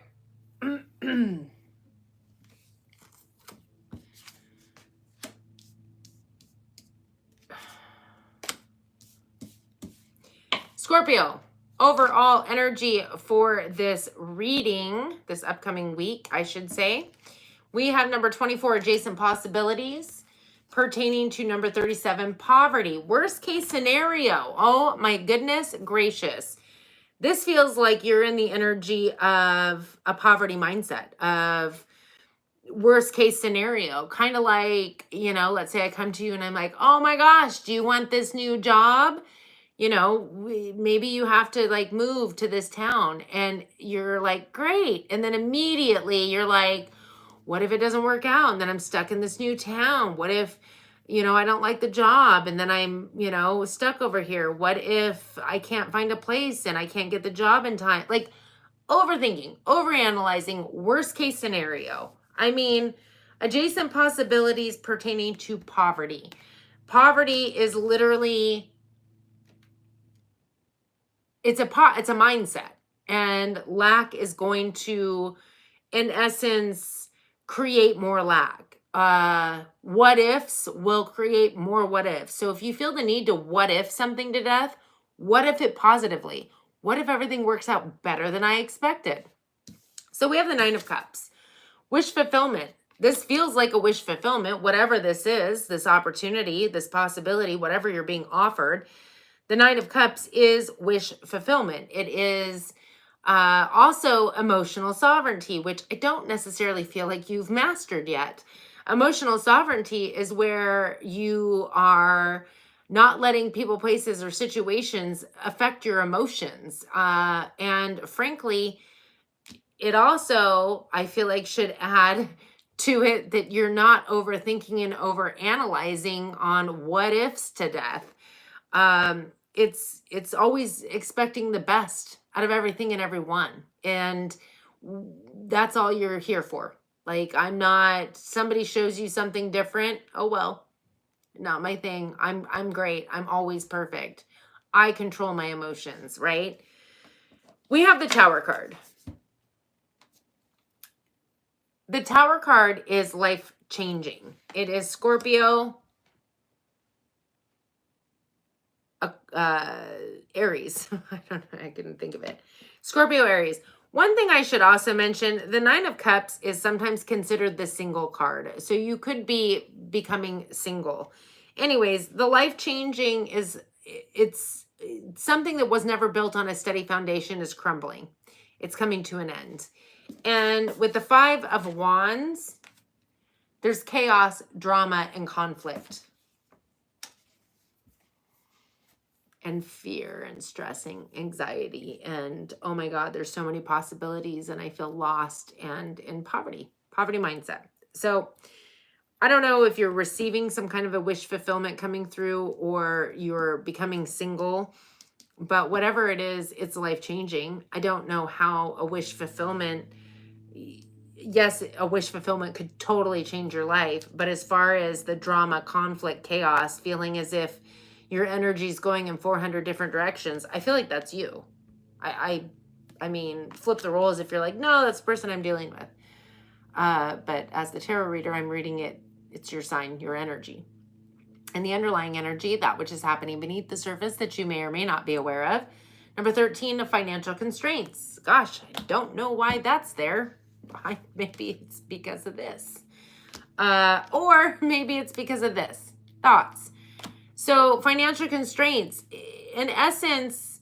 Scorpio, overall energy for this reading, this upcoming week, I should say. We have number 24, adjacent possibilities, pertaining to number 37, poverty. Worst case scenario. Oh my goodness gracious. This feels like you're in the energy of a poverty mindset, of worst case scenario. Kind of like, you know, let's say I come to you and I'm like, oh my gosh, do you want this new job? You know, maybe you have to like move to this town and you're like, great. And then immediately you're like, what if it doesn't work out? And then I'm stuck in this new town. What if, you know, I don't like the job and then I'm, you know, stuck over here? What if I can't find a place and I can't get the job in time? Like overthinking, overanalyzing, worst case scenario. I mean, adjacent possibilities pertaining to poverty. Poverty is literally, it's a mindset, and lack is going to, in essence, create more lack. What ifs will create more what ifs. So if you feel the need to what if something to death, what if it positively? What if everything works out better than I expected? So we have the 9 of Cups. Wish fulfillment. This feels like a wish fulfillment, whatever this is, this opportunity, this possibility, whatever you're being offered. The 9 of Cups is wish fulfillment. It is also emotional sovereignty, which I don't necessarily feel like you've mastered yet. Emotional sovereignty is where you are not letting people, places, or situations affect your emotions. And frankly, it also, I feel like, should add to it that you're not overthinking and overanalyzing on what ifs to death. It's always expecting the best out of everything and everyone. And that's all you're here for. Like, I'm not, somebody shows you something different. Oh, well, not my thing. I'm great. I'm always perfect. I control my emotions, right? We have the Tower card. The Tower card is life changing. It is Scorpio, Aries. I don't know. I couldn't think of it. Scorpio, Aries. One thing I should also mention, the 9 of Cups is sometimes considered the single card. So you could be becoming single. Anyways, the life-changing is, it's something that was never built on a steady foundation is crumbling. It's coming to an end. And with the 5 of Wands, there's chaos, drama, and conflict. And fear and stressing, anxiety, and oh my God, there's so many possibilities and I feel lost and in poverty mindset. So I don't know if you're receiving some kind of a wish fulfillment coming through or you're becoming single, but whatever it is, it's life-changing. I don't know how a wish fulfillment, yes, a wish fulfillment could totally change your life, but as far as the drama, conflict, chaos, feeling as if your energy is going in 400 different directions, I feel like that's you. I mean, flip the roles if you're like, no, that's the person I'm dealing with. But as the tarot reader, I'm reading it. It's your sign, your energy. And the underlying energy, that which is happening beneath the surface that you may or may not be aware of. Number 13, financial constraints. Gosh, I don't know why that's there. Maybe it's because of this. Or maybe it's because of this. Thoughts. So financial constraints, in essence,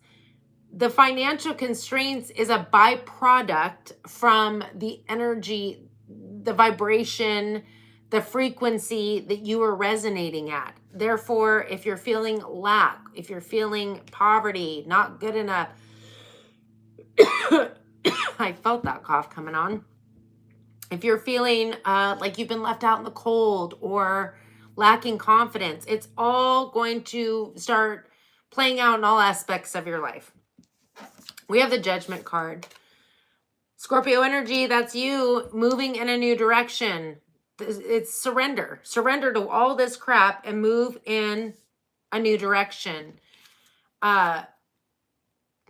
the financial constraints is a byproduct from the energy, the vibration, the frequency that you are resonating at. Therefore, if you're feeling lack, if you're feeling poverty, not good enough, I felt that cough coming on. If you're feeling like you've been left out in the cold or lacking confidence, it's all going to start playing out in all aspects of your life. We have the Judgment card. Scorpio energy, that's you moving in a new direction. It's surrender. Surrender to all this crap and move in a new direction. The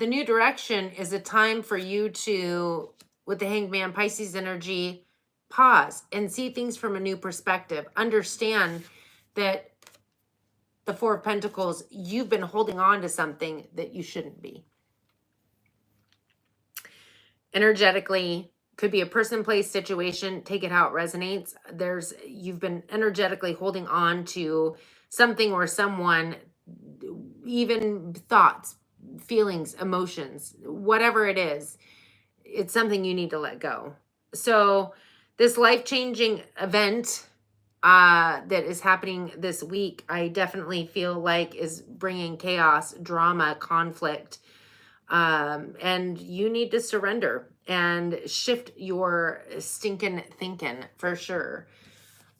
new direction is a time for you to, with the Hangman Pisces energy, pause and see things from a new perspective. Understand that the Four of Pentacles, you've been holding on to something that you shouldn't be. Energetically, could be a person, place, situation. Take it how it resonates. You've been energetically holding on to something or someone, even thoughts, feelings, emotions, whatever it is. It's something you need to let go. So this life-changing event that is happening this week, I definitely feel like is bringing chaos, drama, conflict. And you need to surrender and shift your stinking thinking for sure.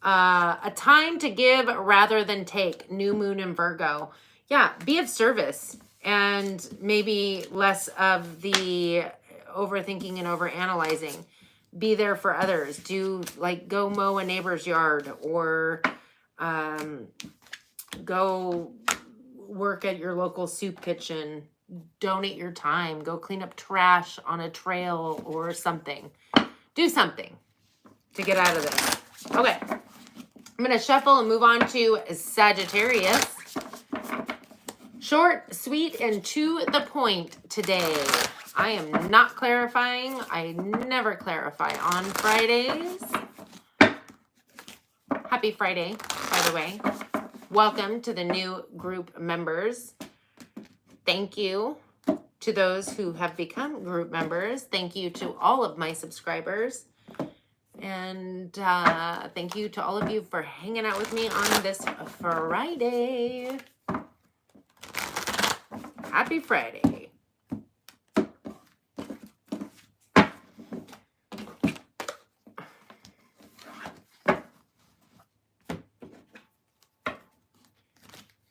A time to give rather than take. New moon in Virgo. Yeah, be of service and maybe less of the overthinking and overanalyzing. Be there for others. Go mow a neighbor's yard or go work at your local soup kitchen. Donate your time. Go clean up trash on a trail or something. Do something to get out of this. Okay. I'm going to shuffle and move on to Sagittarius. Short, sweet, and to the point today. I am not clarifying. I never clarify on Fridays. Happy Friday, by the way. Welcome to the new group members. Thank you to those who have become group members. Thank you to all of my subscribers. And thank you to all of you for hanging out with me on this Friday. Happy Friday.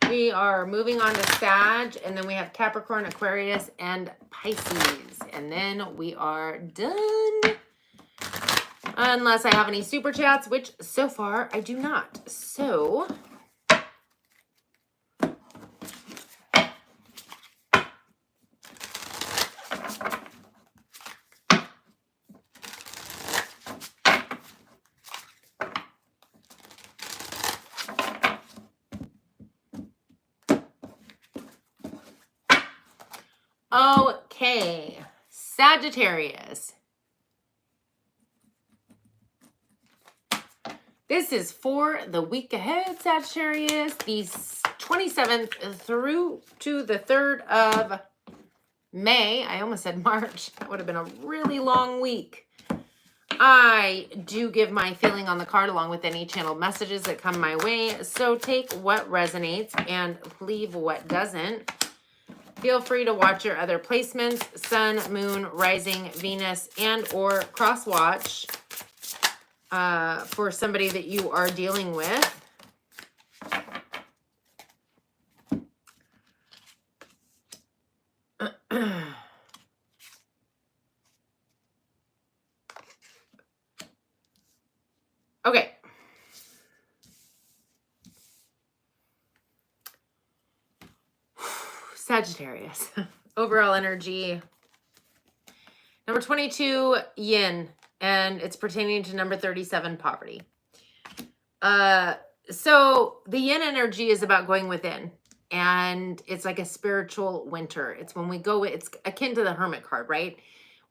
We are moving on to Sag, and then we have Capricorn, Aquarius, and Pisces. And then we are done. Unless I have any super chats, which so far I do not. So okay, Sagittarius. This is for the week ahead, Sagittarius, the 27th through to the 3rd of May. I almost said March. That would have been a really long week. I do give my feeling on the card along with any channeled messages that come my way. So take what resonates and leave what doesn't. Feel free to watch your other placements, Sun, Moon, Rising, Venus, and or cross-watch for somebody that you are dealing with. Okay. Sagittarius. Overall energy. Number 22, yin. And it's pertaining to number 37, poverty. So the yin energy is about going within. And it's like a spiritual winter. It's when we go, it's akin to the Hermit card, right?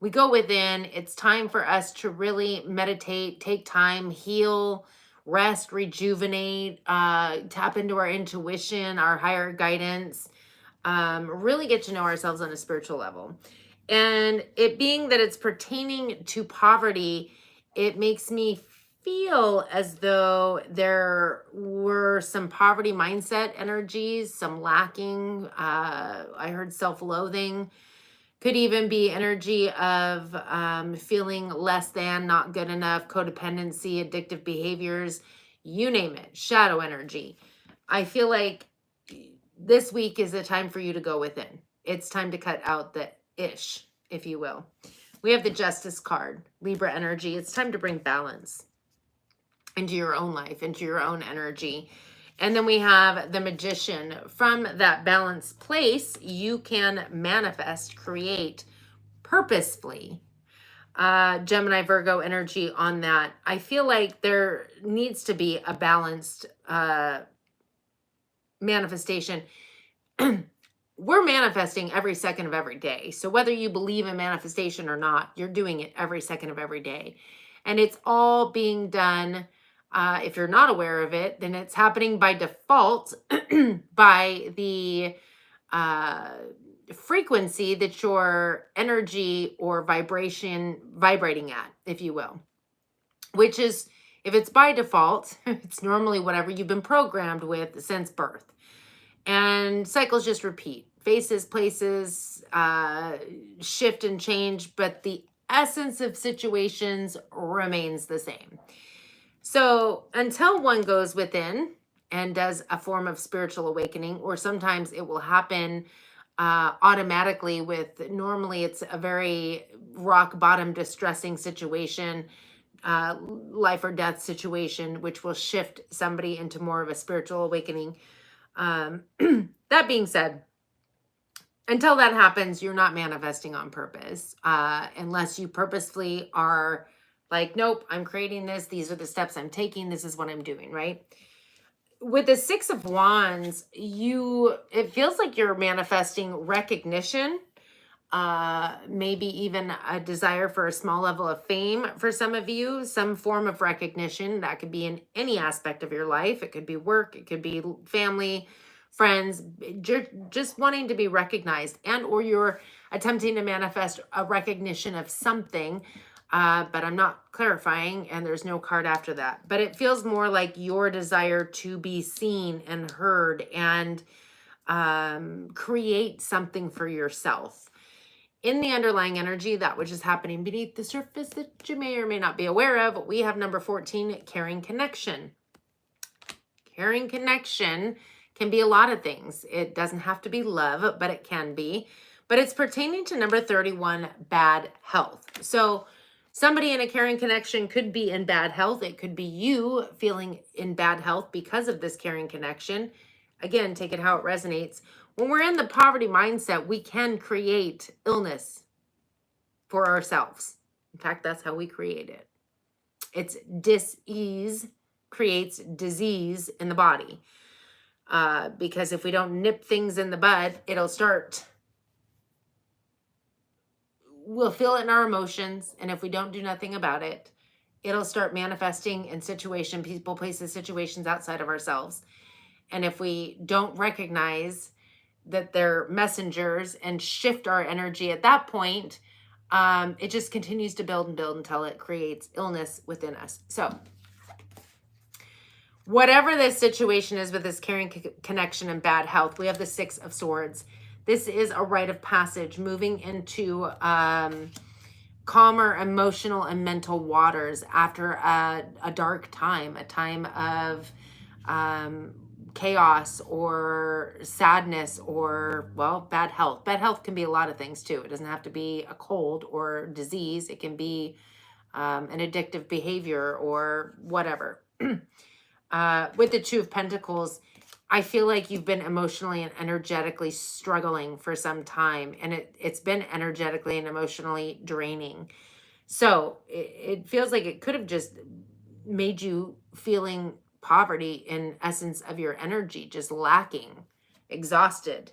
We go within. It's time for us to really meditate, take time, heal, rest, rejuvenate, tap into our intuition, our higher guidance, really get to know ourselves on a spiritual level. And it being that it's pertaining to poverty, it makes me feel as though there were some poverty mindset energies, some lacking. I heard self-loathing. Could even be energy of feeling less than, not good enough, codependency, addictive behaviors, you name it, shadow energy. I feel like this week is a time for you to go within. It's time to cut out the ish, if you will. We have the Justice card, Libra energy. It's time to bring balance into your own life, into your own energy. And then we have the Magician. From that balanced place, you can manifest, create purposefully. Gemini, Virgo energy on that. I feel like there needs to be a balanced manifestation. We're manifesting every second of every day. So whether you believe in manifestation or not, you're doing it every second of every day. And it's all being done. If you're not aware of it, then it's happening by default by the frequency that your energy or vibration vibrating at, if you will, which is, if it's by default, it's normally whatever you've been programmed with since birth. And cycles just repeat. Faces, places, shift and change, but the essence of situations remains the same. So until one goes within and does a form of spiritual awakening, or sometimes it will happen automatically with, normally it's a very rock bottom distressing situation, life or death situation, which will shift somebody into more of a spiritual awakening. That being said, until that happens, you're not manifesting on purpose, unless you purposefully are like, nope, I'm creating this. These are the steps I'm taking. This is what I'm doing, right? With the Six of Wands, it feels like you're manifesting recognition, maybe even a desire for a small level of fame for some of you, some form of recognition. That could be in any aspect of your life. It could be work, it could be family, friends, just wanting to be recognized, and or you're attempting to manifest a recognition of something, but I'm not clarifying, and there's no card after that. But it feels more like your desire to be seen and heard and create something for yourself. In the underlying energy, that which is happening beneath the surface that you may or may not be aware of, we have number 14, caring connection. Caring connection can be a lot of things. It doesn't have to be love, but it can be. But it's pertaining to number 31, bad health. So somebody in a caring connection could be in bad health. It could be you feeling in bad health because of this caring connection. Again, take it how it resonates. When we're in the poverty mindset, we can create illness for ourselves. In fact, that's how we create it. It's dis-ease creates disease in the body. Because if we don't nip things in the bud, we'll feel it in our emotions. And if we don't do nothing about it, it'll start manifesting in people, places, situations outside of ourselves. And if we don't recognize that they're messengers and shift our energy at that point, it just continues to build and build until it creates illness within us. So whatever this situation is with this caring connection and bad health, we have the Six of Swords. This is a rite of passage, moving into calmer emotional and mental waters after a dark time, a time of chaos or sadness or, well, bad health. Bad health can be a lot of things too. It doesn't have to be a cold or disease. It can be an addictive behavior or whatever. With the Two of Pentacles, I feel like you've been emotionally and energetically struggling for some time, and it's been energetically and emotionally draining. So it feels like it could have just made you feeling poverty in essence of your energy, just lacking, exhausted,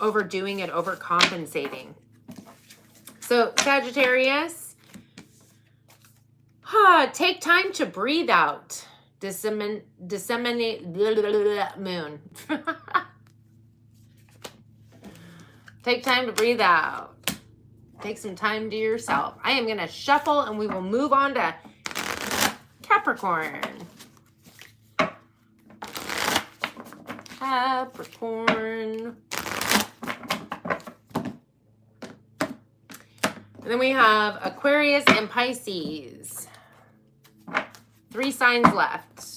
overdoing it, overcompensating. So Sagittarius, take time to breathe out. Disseminate moon. Take time to breathe out. Take some time to yourself. I am going to shuffle and we will move on to Capricorn. Capricorn. And then we have Aquarius and Pisces. 3 signs left.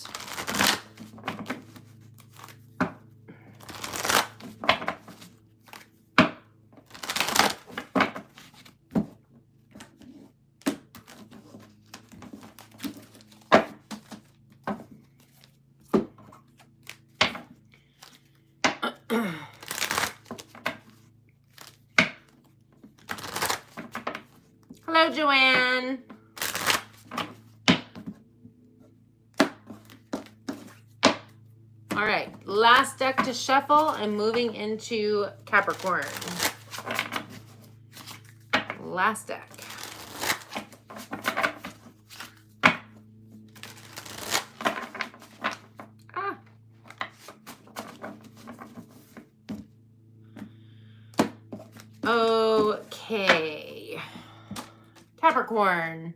Hello, Joanne. All right, last deck to shuffle and moving into Capricorn. Last deck. Okay. Capricorn.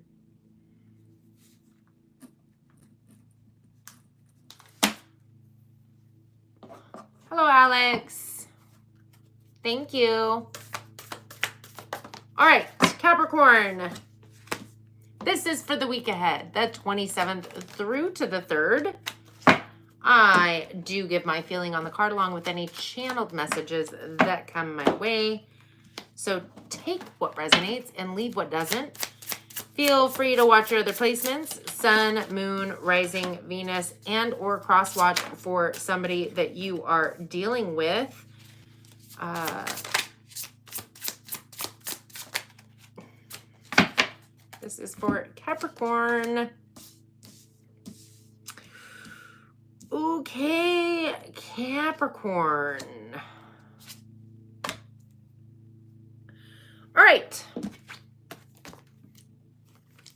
Hello, Alex. Thank you. All right, Capricorn. This is for the week ahead, the 27th through to the 3rd. I do give my feeling on the card along with any channeled messages that come my way. So take what resonates and leave what doesn't. Feel free to watch your other placements, Sun, Moon, Rising, Venus, and or cross watch for somebody that you are dealing with. This is for Capricorn. Okay, Capricorn. All right.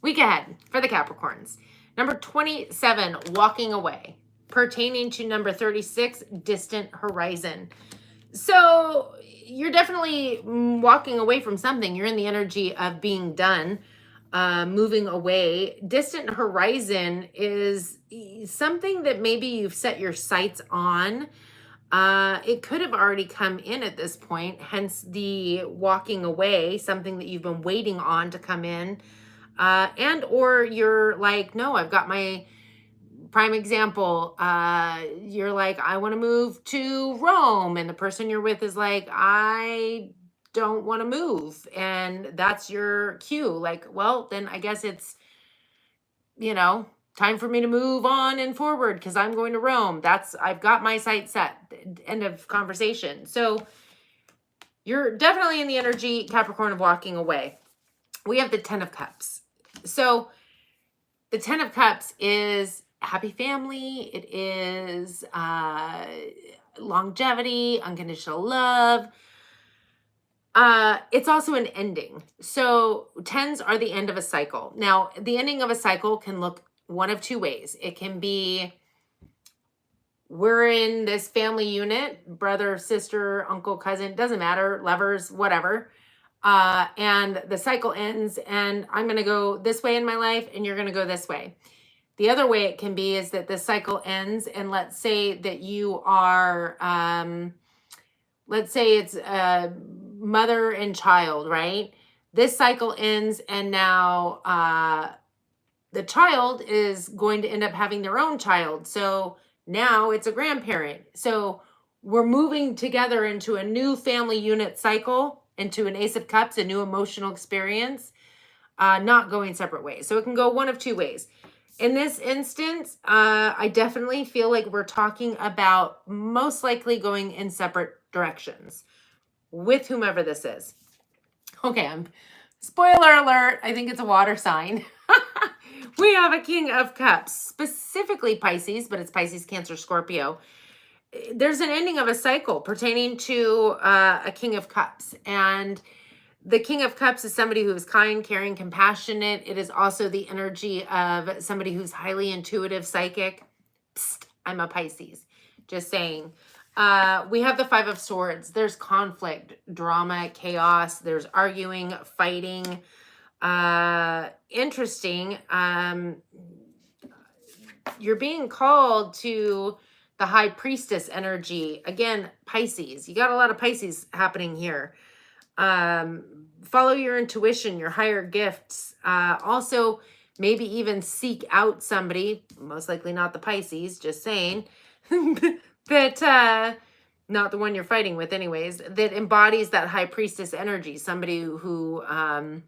Week ahead for the Capricorns. Number 27, walking away. Pertaining to number 36, distant horizon. So you're definitely walking away from something. You're in the energy of being done, moving away. Distant horizon is something that maybe you've set your sights on. It could have already come in at this point, hence the walking away, something that you've been waiting on to come in. And or you're like, no, I've got my prime example. You're like, I want to move to Rome. And the person you're with is like, I don't want to move. And that's your cue. Like, well, then I guess it's, you know, time for me to move on and forward because I'm going to Rome. I've got my sight set. End of conversation. So you're definitely in the energy, Capricorn, of walking away. We have the 10 of Cups. So the 10 of Cups is happy family. It is longevity, unconditional love. It's also an ending. So 10s are the end of a cycle. Now, the ending of a cycle can look one of 2 ways. It can be, we're in this family unit, brother, sister, uncle, cousin, doesn't matter, lovers, whatever. And the cycle ends and I'm going to go this way in my life and you're going to go this way. The other way it can be is that the cycle ends and let's say that you are, let's say it's mother and child, right? This cycle ends and now the child is going to end up having their own child. So now it's a grandparent. So we're moving together into a new family unit cycle, into an Ace of Cups, a new emotional experience, not going separate ways. So it can go one of 2 ways. In this instance, I definitely feel like we're talking about most likely going in separate directions with whomever this is. Okay, spoiler alert, I think it's a water sign. We have a King of Cups, specifically Pisces, but it's Pisces, Cancer, Scorpio. There's an ending of a cycle pertaining to a King of Cups. And the King of Cups is somebody who is kind, caring, compassionate. It is also the energy of somebody who's highly intuitive, psychic. Psst, I'm a Pisces. Just saying. We have the Five of Swords. There's conflict, drama, chaos. There's arguing, fighting. Interesting. You're being called to the High Priestess energy. Again, Pisces. You got a lot of Pisces happening here. Follow your intuition, your higher gifts. Also, maybe even seek out somebody, most likely not the Pisces, just saying, that, not the one you're fighting with anyways, that embodies that High Priestess energy. Somebody who, a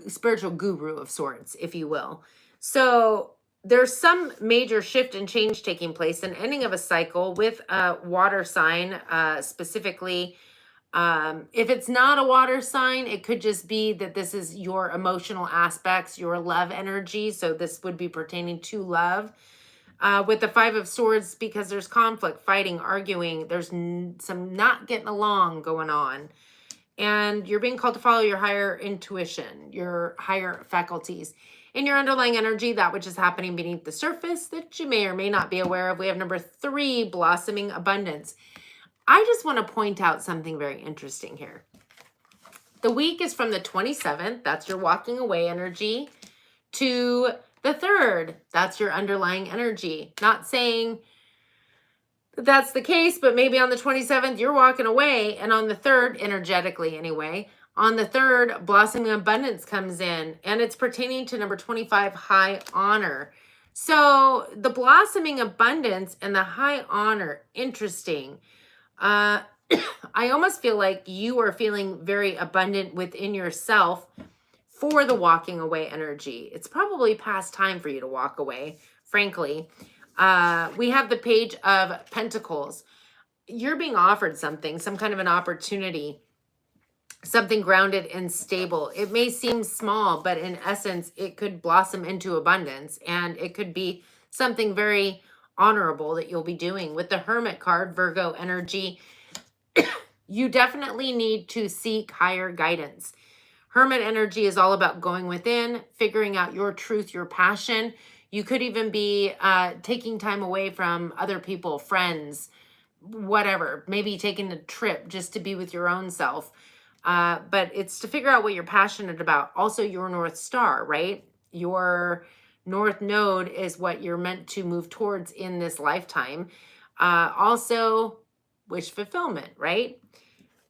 spiritual guru of sorts, if you will. So there's some major shift and change taking place, an ending of a cycle with a water sign, specifically. If it's not a water sign, it could just be that this is your emotional aspects, your love energy. So this would be pertaining to love. With the Five of Swords, because there's conflict, fighting, arguing, there's some not getting along going on. And you're being called to follow your higher intuition, your higher faculties. In your underlying energy, that which is happening beneath the surface that you may or may not be aware of. We have number 3, blossoming abundance. I just want to point out something very interesting here. The week is from the 27th, that's your walking away energy, to the 3rd, that's your underlying energy. Not saying that's the case, but maybe on the 27th, you're walking away, and on the 3rd, energetically anyway, on the 3rd, blossoming abundance comes in, and it's pertaining to number 25, high honor. So the blossoming abundance and the high honor, interesting. I almost feel like you are feeling very abundant within yourself for the walking away energy. It's probably past time for you to walk away, frankly. We have the Page of Pentacles. You're being offered something, some kind of an opportunity, something grounded and stable. It may seem small, but in essence, it could blossom into abundance, and it could be something very honorable that you'll be doing. With the Hermit card, Virgo energy, you definitely need to seek higher guidance. Hermit energy is all about going within, figuring out your truth, your passion. You could even be taking time away from other people, friends, whatever. Maybe taking a trip just to be with your own self. But it's to figure out what you're passionate about. Also, your North Star, right? Your North Node is what you're meant to move towards in this lifetime. Also, wish fulfillment, right?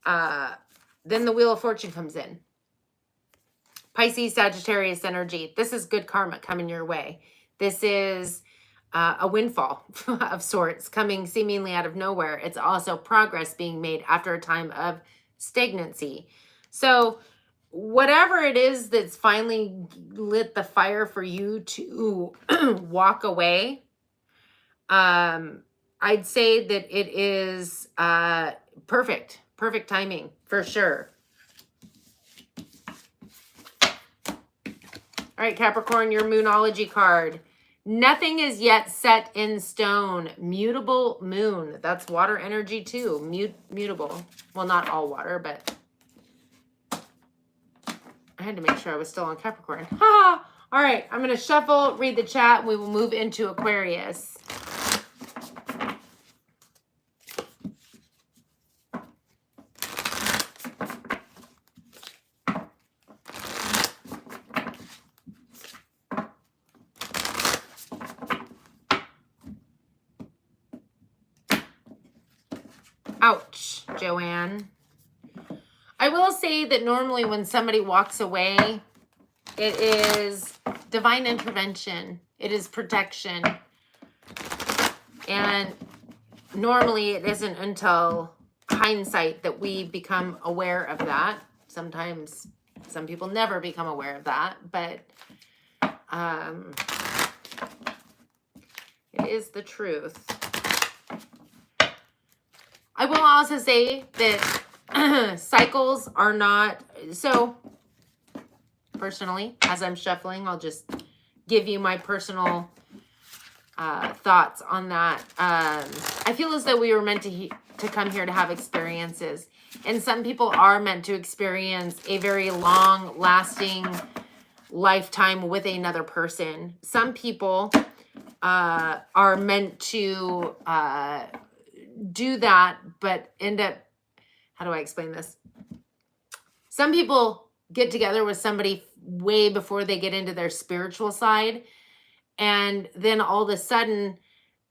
Then the Wheel of Fortune comes in. Pisces, Sagittarius energy. This is good karma coming your way. This is a windfall of sorts coming seemingly out of nowhere. It's also progress being made after a time of stagnancy. So whatever it is that's finally lit the fire for you to walk away, I'd say that it is perfect timing for sure. All right, Capricorn, your Moonology card. Nothing is yet set in stone. Mutable moon. That's water energy too. Mutable. Well, not all water, but I had to make sure I was still on Capricorn. Ha! All right, I'm going to shuffle, read the chat, and we will move into Aquarius. Ouch, Joanne. I will say that normally when somebody walks away, it is divine intervention. It is protection. And normally it isn't until hindsight that we become aware of that. Sometimes some people never become aware of that, but it is the truth. I will also say that cycles are not, so personally, as I'm shuffling, I'll just give you my personal thoughts on that. I feel as though we were meant to come here to have experiences. And some people are meant to experience a very long-lasting lifetime with another person. Some people are meant to do that, but end up, how do I explain this? Some people get together with somebody way before they get into their spiritual side. And then all of a sudden,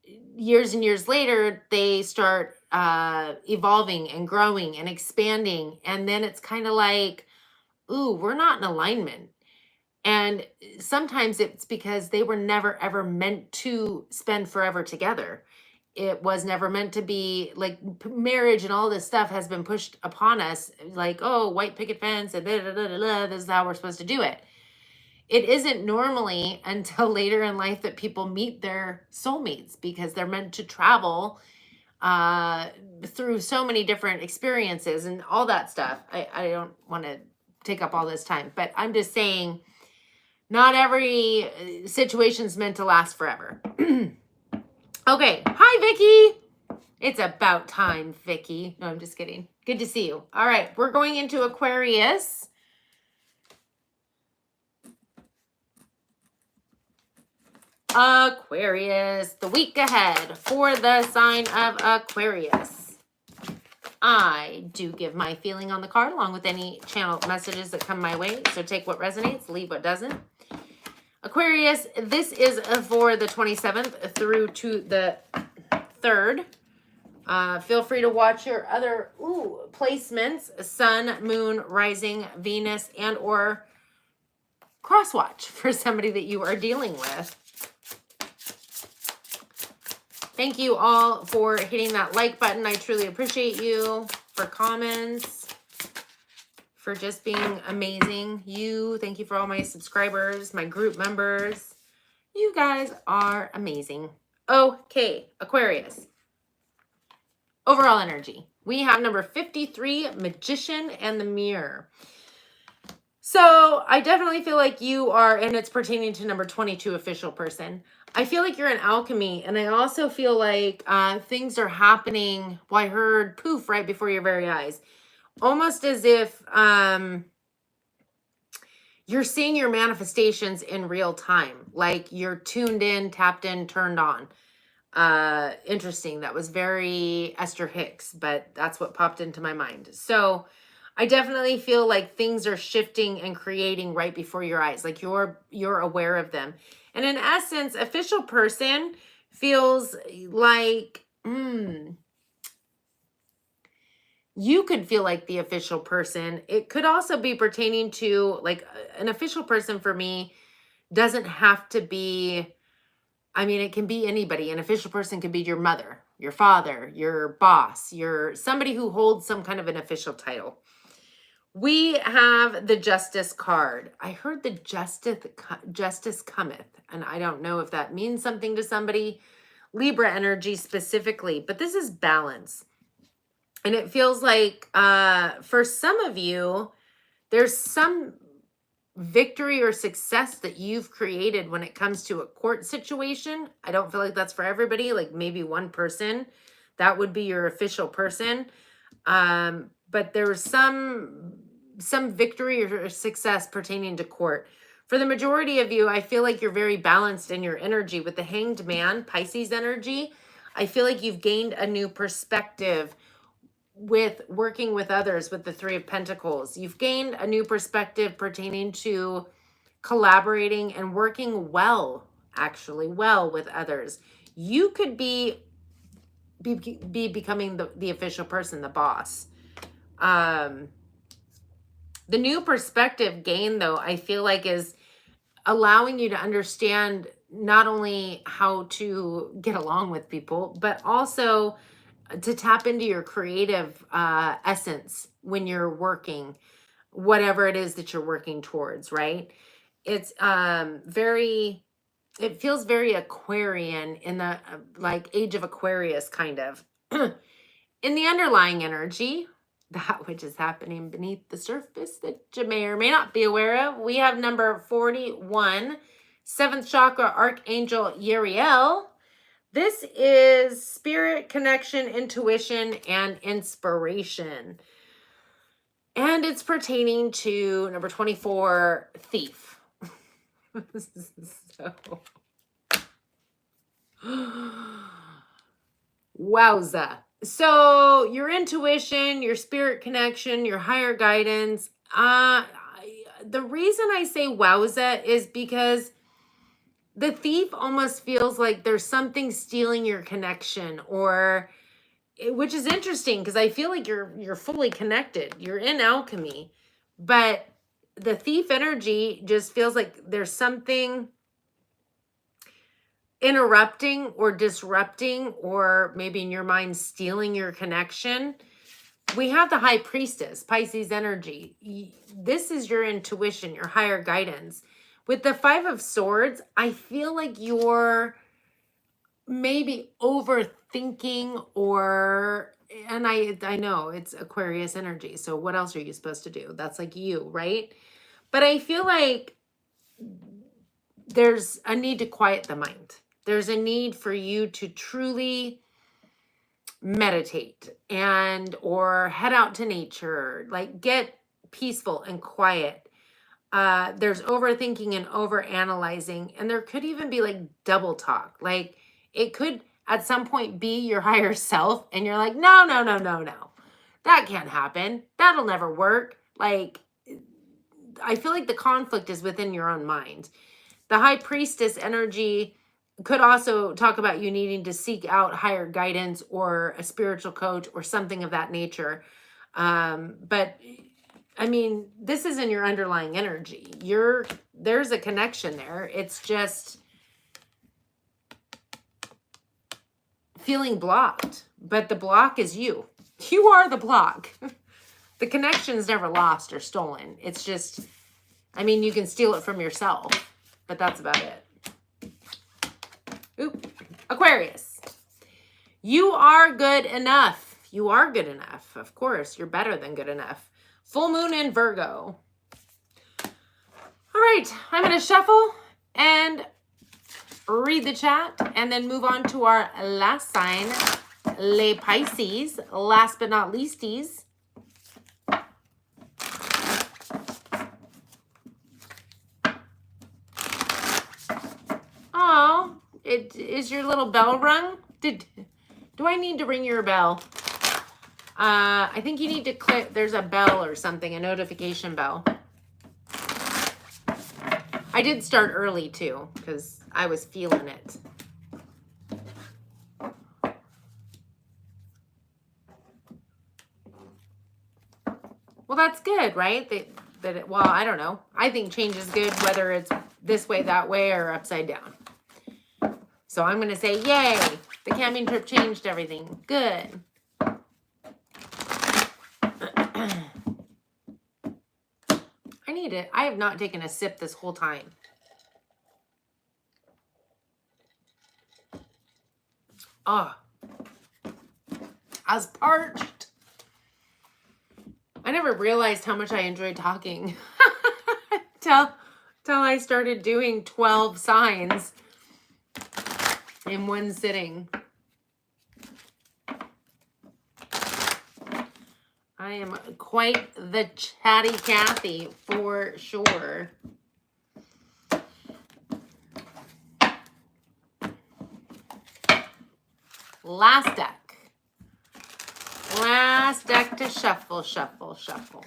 years and years later, they start evolving and growing and expanding. And then it's kind of like, ooh, we're not in alignment. And sometimes it's because they were never, ever meant to spend forever together. It was never meant to be like marriage and all this stuff has been pushed upon us like, oh, white picket fence and this is how we're supposed to do it. It isn't normally until later in life that people meet their soulmates because they're meant to travel through so many different experiences and all that stuff. I don't want to take up all this time, but I'm just saying not every situation's meant to last forever. Okay. Hi, Vicky. It's about time, Vicky. No, I'm just kidding. Good to see you. All right. We're going into Aquarius. Aquarius, the week ahead for the sign of Aquarius. I do give my feeling on the card along with any channel messages that come my way. So take what resonates, leave what doesn't. Aquarius, this is for the 27th through to the 3rd. Feel free to watch your other placements, Sun, Moon, Rising, Venus, and or cross-watch for somebody that you are dealing with. Thank you all for hitting that like button. I truly appreciate you. For comments, for just being amazing. Thank you for all my subscribers, my group members. You guys are amazing. Okay, Aquarius. Overall energy. We have number 53, Magician and the Mirror. So I definitely feel like you are, and it's pertaining to number 22, Official Person. I feel like you're in alchemy, and I also feel like things are happening. Well, I heard poof right before your very eyes. Almost as if you're seeing your manifestations in real time. Like you're tuned in, tapped in, turned on. Interesting. That was very Esther Hicks, but that's what popped into my mind. So I definitely feel like things are shifting and creating right before your eyes. Like you're aware of them. And in essence, Official Person feels like, you could feel like the official person. It could also be pertaining to like an official person for me doesn't have to be, I mean, it can be anybody. An official person could be your mother, your father, your boss, somebody who holds some kind of an official title. We have the Justice card. I heard the Justice cometh, and I don't know if that means something to somebody. Libra energy specifically, but this is balance. And it feels like for some of you, there's some victory or success that you've created when it comes to a court situation. I don't feel like that's for everybody, like maybe one person. That would be your official person. But there's some victory or success pertaining to court. For the majority of you, I feel like you're very balanced in your energy with the Hanged Man, Pisces energy. I feel like you've gained a new perspective with working with others with the Three of Pentacles. You've gained a new perspective pertaining to collaborating and working well with others. You could be becoming the official person, the boss. The new perspective gain, though, I feel like is allowing you to understand not only how to get along with people, but also to tap into your creative essence when you're working, whatever it is that you're working towards, right? It's it feels very Aquarian in the like age of Aquarius kind of. In the underlying energy, that which is happening beneath the surface that you may or may not be aware of, we have number 41, 7th chakra, Archangel Uriel. This is spirit, connection, intuition, and inspiration. And it's pertaining to number 24, Thief. So, wowza. So your intuition, your spirit connection, your higher guidance. The reason I say wowza is because the thief almost feels like there's something stealing your connection, or which is interesting because I feel like you're fully connected. You're in alchemy, but the thief energy just feels like there's something interrupting or disrupting, or maybe in your mind stealing your connection. We have the high priestess, Pisces energy. This is your intuition, your higher guidance. With the 5 of Swords, I feel like you're maybe overthinking, or, and I know it's Aquarius energy, so what else are you supposed to do? That's like you, right? But I feel like there's a need to quiet the mind. There's a need for you to truly meditate or head out to nature, like get peaceful and quiet. There's overthinking and overanalyzing, and there could even be like double talk. Like it could at some point be your higher self, and you're like, no, no, no, no, no. That can't happen. That'll never work. Like, I feel like the conflict is within your own mind. The high priestess energy could also talk about you needing to seek out higher guidance or a spiritual coach or something of that nature. But I mean, this is in your underlying energy. There's a connection there. It's just feeling blocked, but the block is you. You are the block. The connection's never lost or stolen. It's just, I mean, you can steal it from yourself, but that's about it. Oop. Aquarius. You are good enough. You are good enough. Of course, you're better than good enough. Full moon in Virgo. All right, I'm going to shuffle and read the chat and then move on to our last sign, Les Pisces. Last but not leasties. Oh, is your little bell rung? Do I need to ring your bell? I think you need to click. There's a bell or something, a notification bell. I did start early too because I was feeling it. Well, that's good, right? Well, I don't know. I think change is good whether it's this way, that way, or upside down. So I'm going to say, yay, the camping trip changed everything. Good. I need it. I have not taken a sip this whole time. Oh, I was parched. I never realized how much I enjoyed talking till I started doing 12 signs in one sitting. I am quite the chatty Cathy for sure. Last deck. Last deck to shuffle, shuffle, shuffle.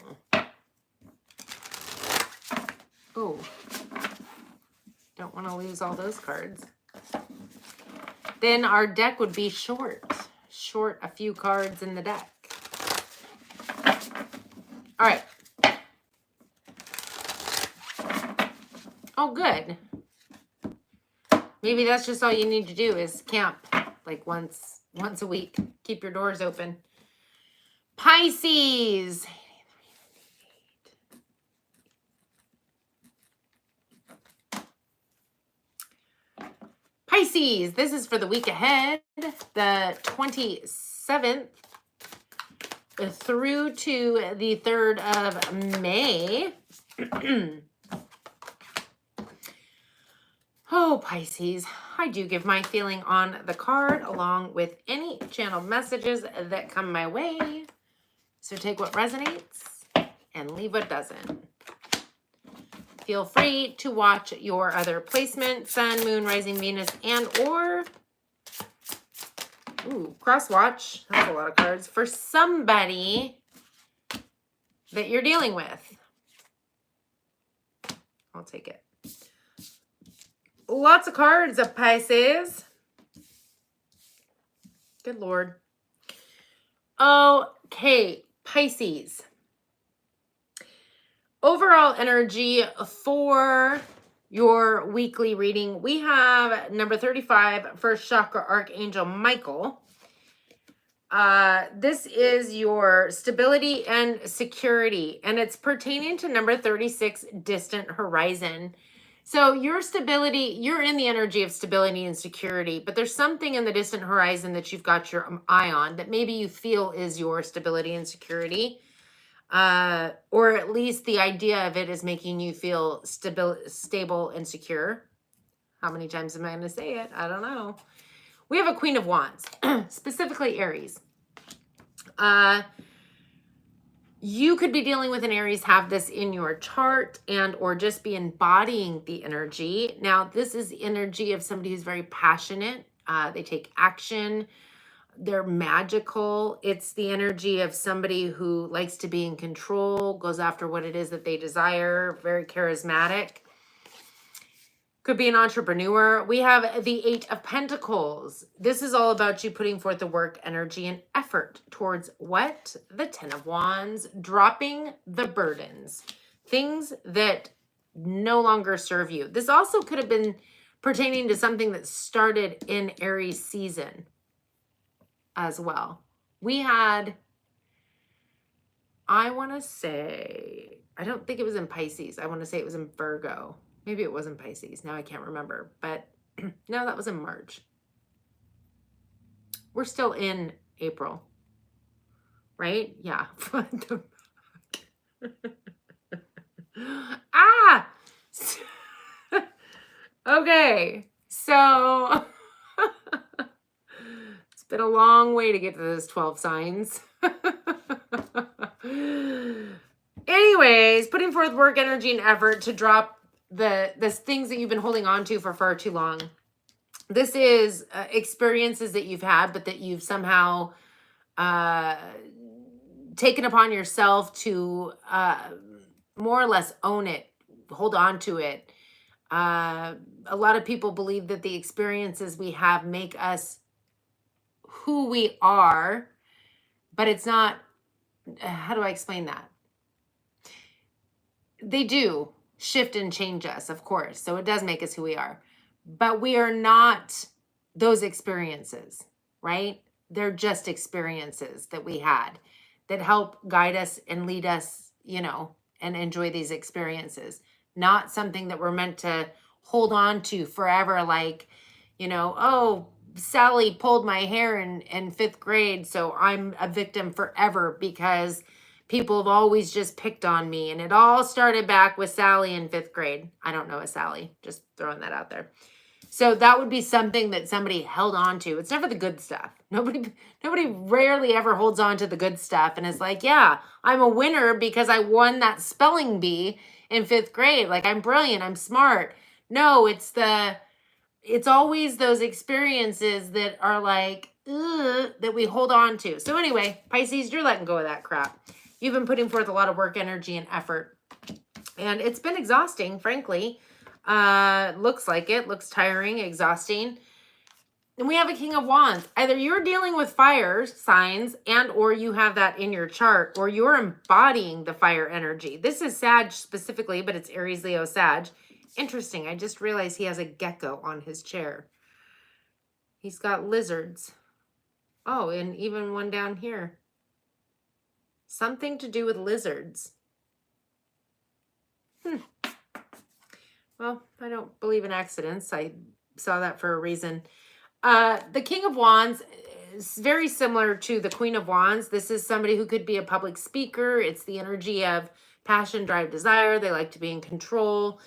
Ooh. Don't want to lose all those cards. Then our deck would be short a few cards in the deck. All right. Oh, good. Maybe that's just all you need to do is camp like once a week. Keep your doors open. Pisces. Pisces, this is for the week ahead, the 27th through to the 3rd of May. Oh, Pisces, I do give my feeling on the card along with any channeled messages that come my way. So take what resonates and leave what doesn't. feel free to watch your other placement, Sun, Moon, Rising, Venus, and or, ooh, cross watch. That's a lot of cards for somebody that you're dealing with. I'll take it. Lots of cards of Pisces. Good Lord. Okay, Pisces. Overall energy for your weekly reading. We have number 35, first chakra archangel Michael. This is your stability and security, and it's pertaining to number 36, distant horizon. So your stability, you're in the energy of stability and security, but there's something in the distant horizon that you've got your eye on that maybe you feel is your stability and security. Or at least the idea of it is making you feel stable and secure. How many times am I going to say it? I don't know. We have a Queen of Wands, specifically Aries. You could be dealing with an Aries, have this in your chart and or just be embodying the energy. Now, this is the energy of somebody who's very passionate. They take action. They're magical. It's the energy of somebody who likes to be in control, goes after what it is that they desire, very charismatic. Could be an entrepreneur. We have the 8 of Pentacles. This is all about you putting forth the work, energy, and effort towards what? The 10 of Wands, dropping the burdens, things that no longer serve you. This also could have been pertaining to something that started in Aries season as well. We had, I want to say, I don't think it was in Pisces. I want to say it was in Virgo. Maybe it was in Pisces. Now I can't remember. But no, that was in March. We're still in April. Right? Yeah. What the ah! Okay. So it's been a long way to get to those 12 signs. Anyways, putting forth work, energy, and effort to drop the things that you've been holding on to for far too long. This is experiences that you've had, but that you've somehow taken upon yourself to more or less own it, hold on to it. A lot of people believe that the experiences we have make us who we are, but it's not. How do I explain that? They do shift and change us, of course. So it does make us who we are. But we are not those experiences, right? They're just experiences that we had that help guide us and lead us, you know, and enjoy these experiences. Not something that we're meant to hold on to forever, like, you know, oh, Sally pulled my hair in 5th grade, so I'm a victim forever because people have always just picked on me. And it all started back with Sally in 5th grade. I don't know a Sally, just throwing that out there. So that would be something that somebody held on to. It's never the good stuff. Nobody rarely ever holds on to the good stuff and is like, yeah, I'm a winner because I won that spelling bee in 5th grade. Like, I'm brilliant, I'm smart. No, it's always those experiences that are like, that we hold on to. So anyway, Pisces, you're letting go of that crap. You've been putting forth a lot of work, energy, and effort. And it's been exhausting, frankly. Looks like it. Looks tiring, exhausting. And we have a King of Wands. Either you're dealing with fire signs and or you have that in your chart, or you're embodying the fire energy. This is Sag specifically, but it's Aries, Leo, Sag. Interesting. I just realized he has a gecko on his chair. He's got lizards. Oh, and even one down here. Something to do with lizards. Well, I don't believe in accidents. I saw that for a reason. The King of Wands is very similar to the Queen of Wands. This is somebody who could be a public speaker. It's the energy of passion, drive, desire. They like to be in control.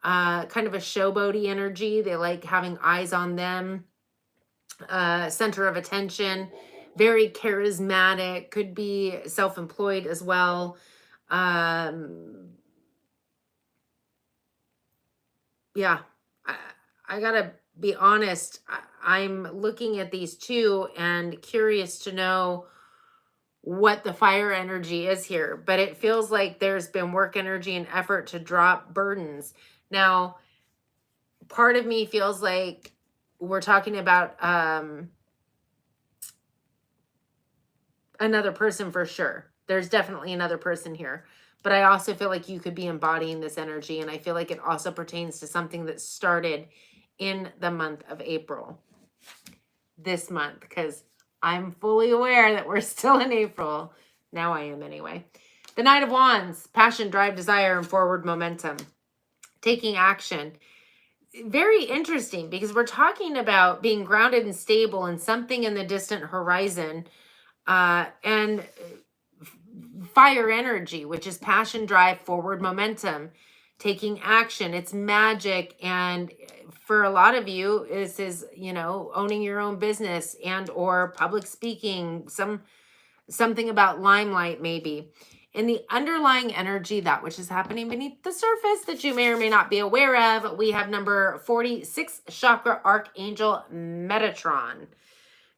Kind of a showboaty energy. They like having eyes on them. Center of attention. Very charismatic. Could be self-employed as well. Yeah, I, I gotta be honest. I'm looking at these two and curious to know what the fire energy is here, but it feels like there's been work energy and effort to drop burdens. Now, part of me feels like we're talking about another person for sure. There's definitely another person here. But I also feel like you could be embodying this energy. And I feel like it also pertains to something that started in the month of April, this month, because I'm fully aware that we're still in April. Now I am anyway. The Knight of Wands, passion, drive, desire, and forward momentum, taking action. Very interesting because we're talking about being grounded and stable in something in the distant horizon, and fire energy, which is passion, drive, forward momentum, taking action. It's magic. And for a lot of you, this is, you know, owning your own business and or public speaking, something about limelight maybe. In the underlying energy, that which is happening beneath the surface that you may or may not be aware of, we have number 46 chakra archangel Metatron.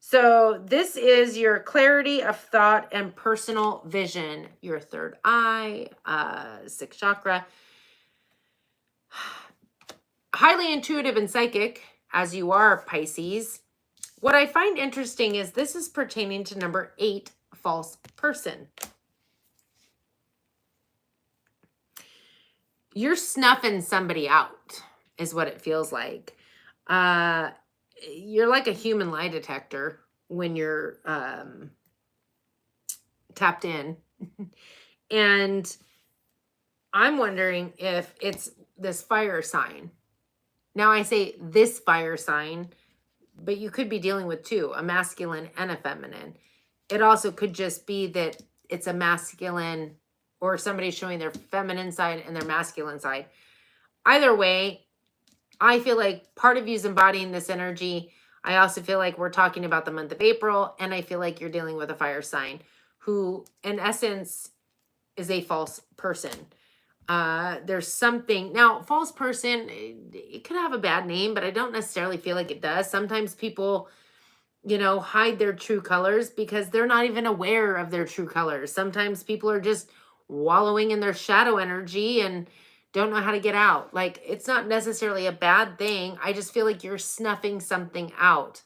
So this is your clarity of thought and personal vision, your third eye, sixth chakra. Highly intuitive and psychic, as you are, Pisces. What I find interesting is this is pertaining to number 8, false person. You're snuffing somebody out, is what it feels like. You're like a human lie detector when you're tapped in. And I'm wondering if it's this fire sign. Now I say this fire sign, but you could be dealing with two, a masculine and a feminine. It also could just be that it's a masculine or somebody showing their feminine side and their masculine side. Either way, I feel like part of you is embodying this energy. I also feel like we're talking about the month of April, and I feel like you're dealing with a fire sign who, in essence, is a false person. There's something now, false person, it could have a bad name, but I don't necessarily feel like it does. Sometimes people, you know, hide their true colors because they're not even aware of their true colors. Sometimes people are just wallowing in their shadow energy and don't know how to get out. Like, it's not necessarily a bad thing. I just feel like you're snuffing something out.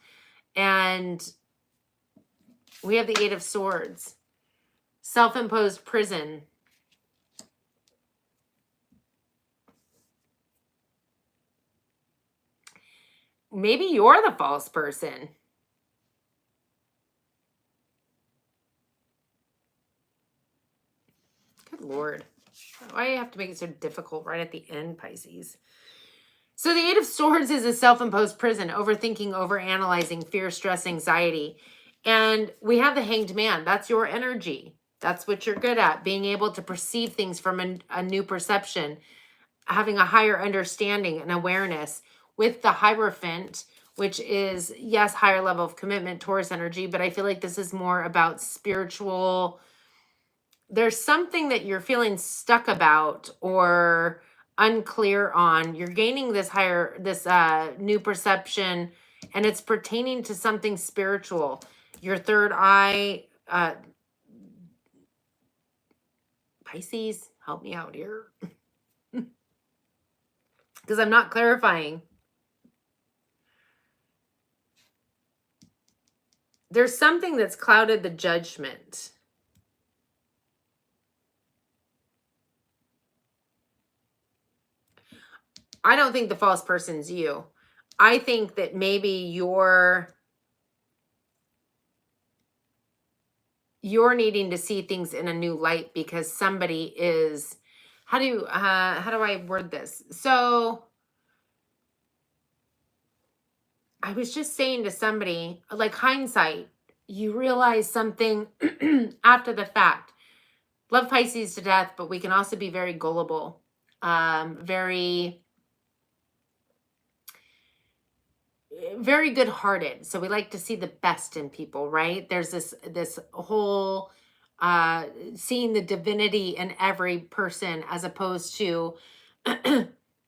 And we have the 8 of Swords, self-imposed prison. Maybe you're the false person. Good Lord. Why do you have to make it so difficult right at the end, Pisces? So the 8 of Swords is a self-imposed prison, overthinking, overanalyzing, fear, stress, anxiety. And we have the Hanged Man. That's your energy. That's what you're good at, being able to perceive things from a new perception, having a higher understanding and awareness. With the Hierophant, which is, yes, higher level of commitment, Taurus energy, but I feel like this is more about spiritual. There's something that you're feeling stuck about or unclear on. You're gaining this new perception, and it's pertaining to something spiritual. Your third eye, Pisces, help me out here. Because I'm not clarifying. There's something that's clouded the judgment. I don't think the false person's you. I think that maybe you're needing to see things in a new light because somebody is, how do I word this? So I was just saying to somebody, like, hindsight, you realize something after the fact. Love Pisces to death, but we can also be very gullible, very good-hearted. So we like to see the best in people, right? There's this whole seeing the divinity in every person, as opposed to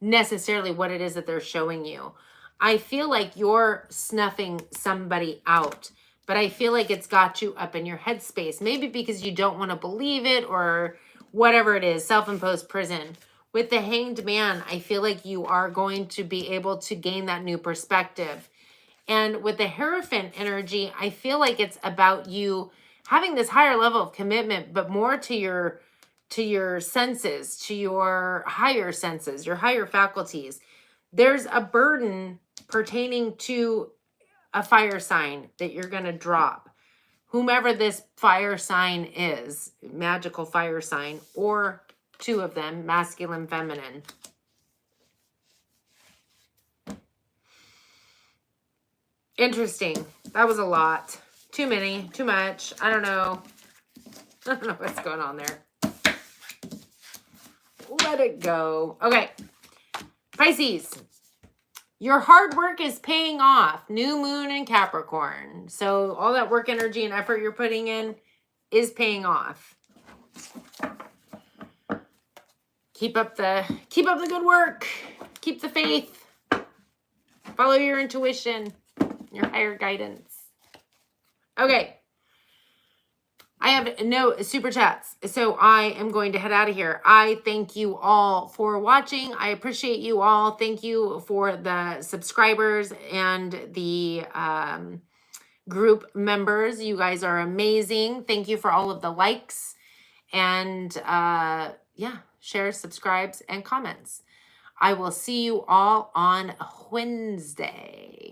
necessarily what it is that they're showing you. I feel like you're snuffing somebody out, but I feel like it's got you up in your headspace. Maybe because you don't want to believe it or whatever it is, self-imposed prison. With the Hanged Man, I feel like you are going to be able to gain that new perspective. And with the Hierophant energy, I feel like it's about you having this higher level of commitment, but more to your senses, to your higher senses, your higher faculties. There's a burden pertaining to a fire sign that you're going to drop. Whomever this fire sign is, magical fire sign, or two of them, masculine, feminine. Interesting. That was a lot. Too many, too much. I don't know. I don't know what's going on there. Let it go. Okay. Pisces. Your hard work is paying off. New moon in Capricorn. So all that work, energy, and effort you're putting in is paying off. Keep up the good work. Keep the faith. Follow your intuition, your higher guidance. Okay. I have no super chats, so I am going to head out of here. I thank you all for watching. I appreciate you all. Thank you for the subscribers and the group members. You guys are amazing. Thank you for all of the likes and yeah, shares, subscribes, and comments. I will see you all on Wednesday.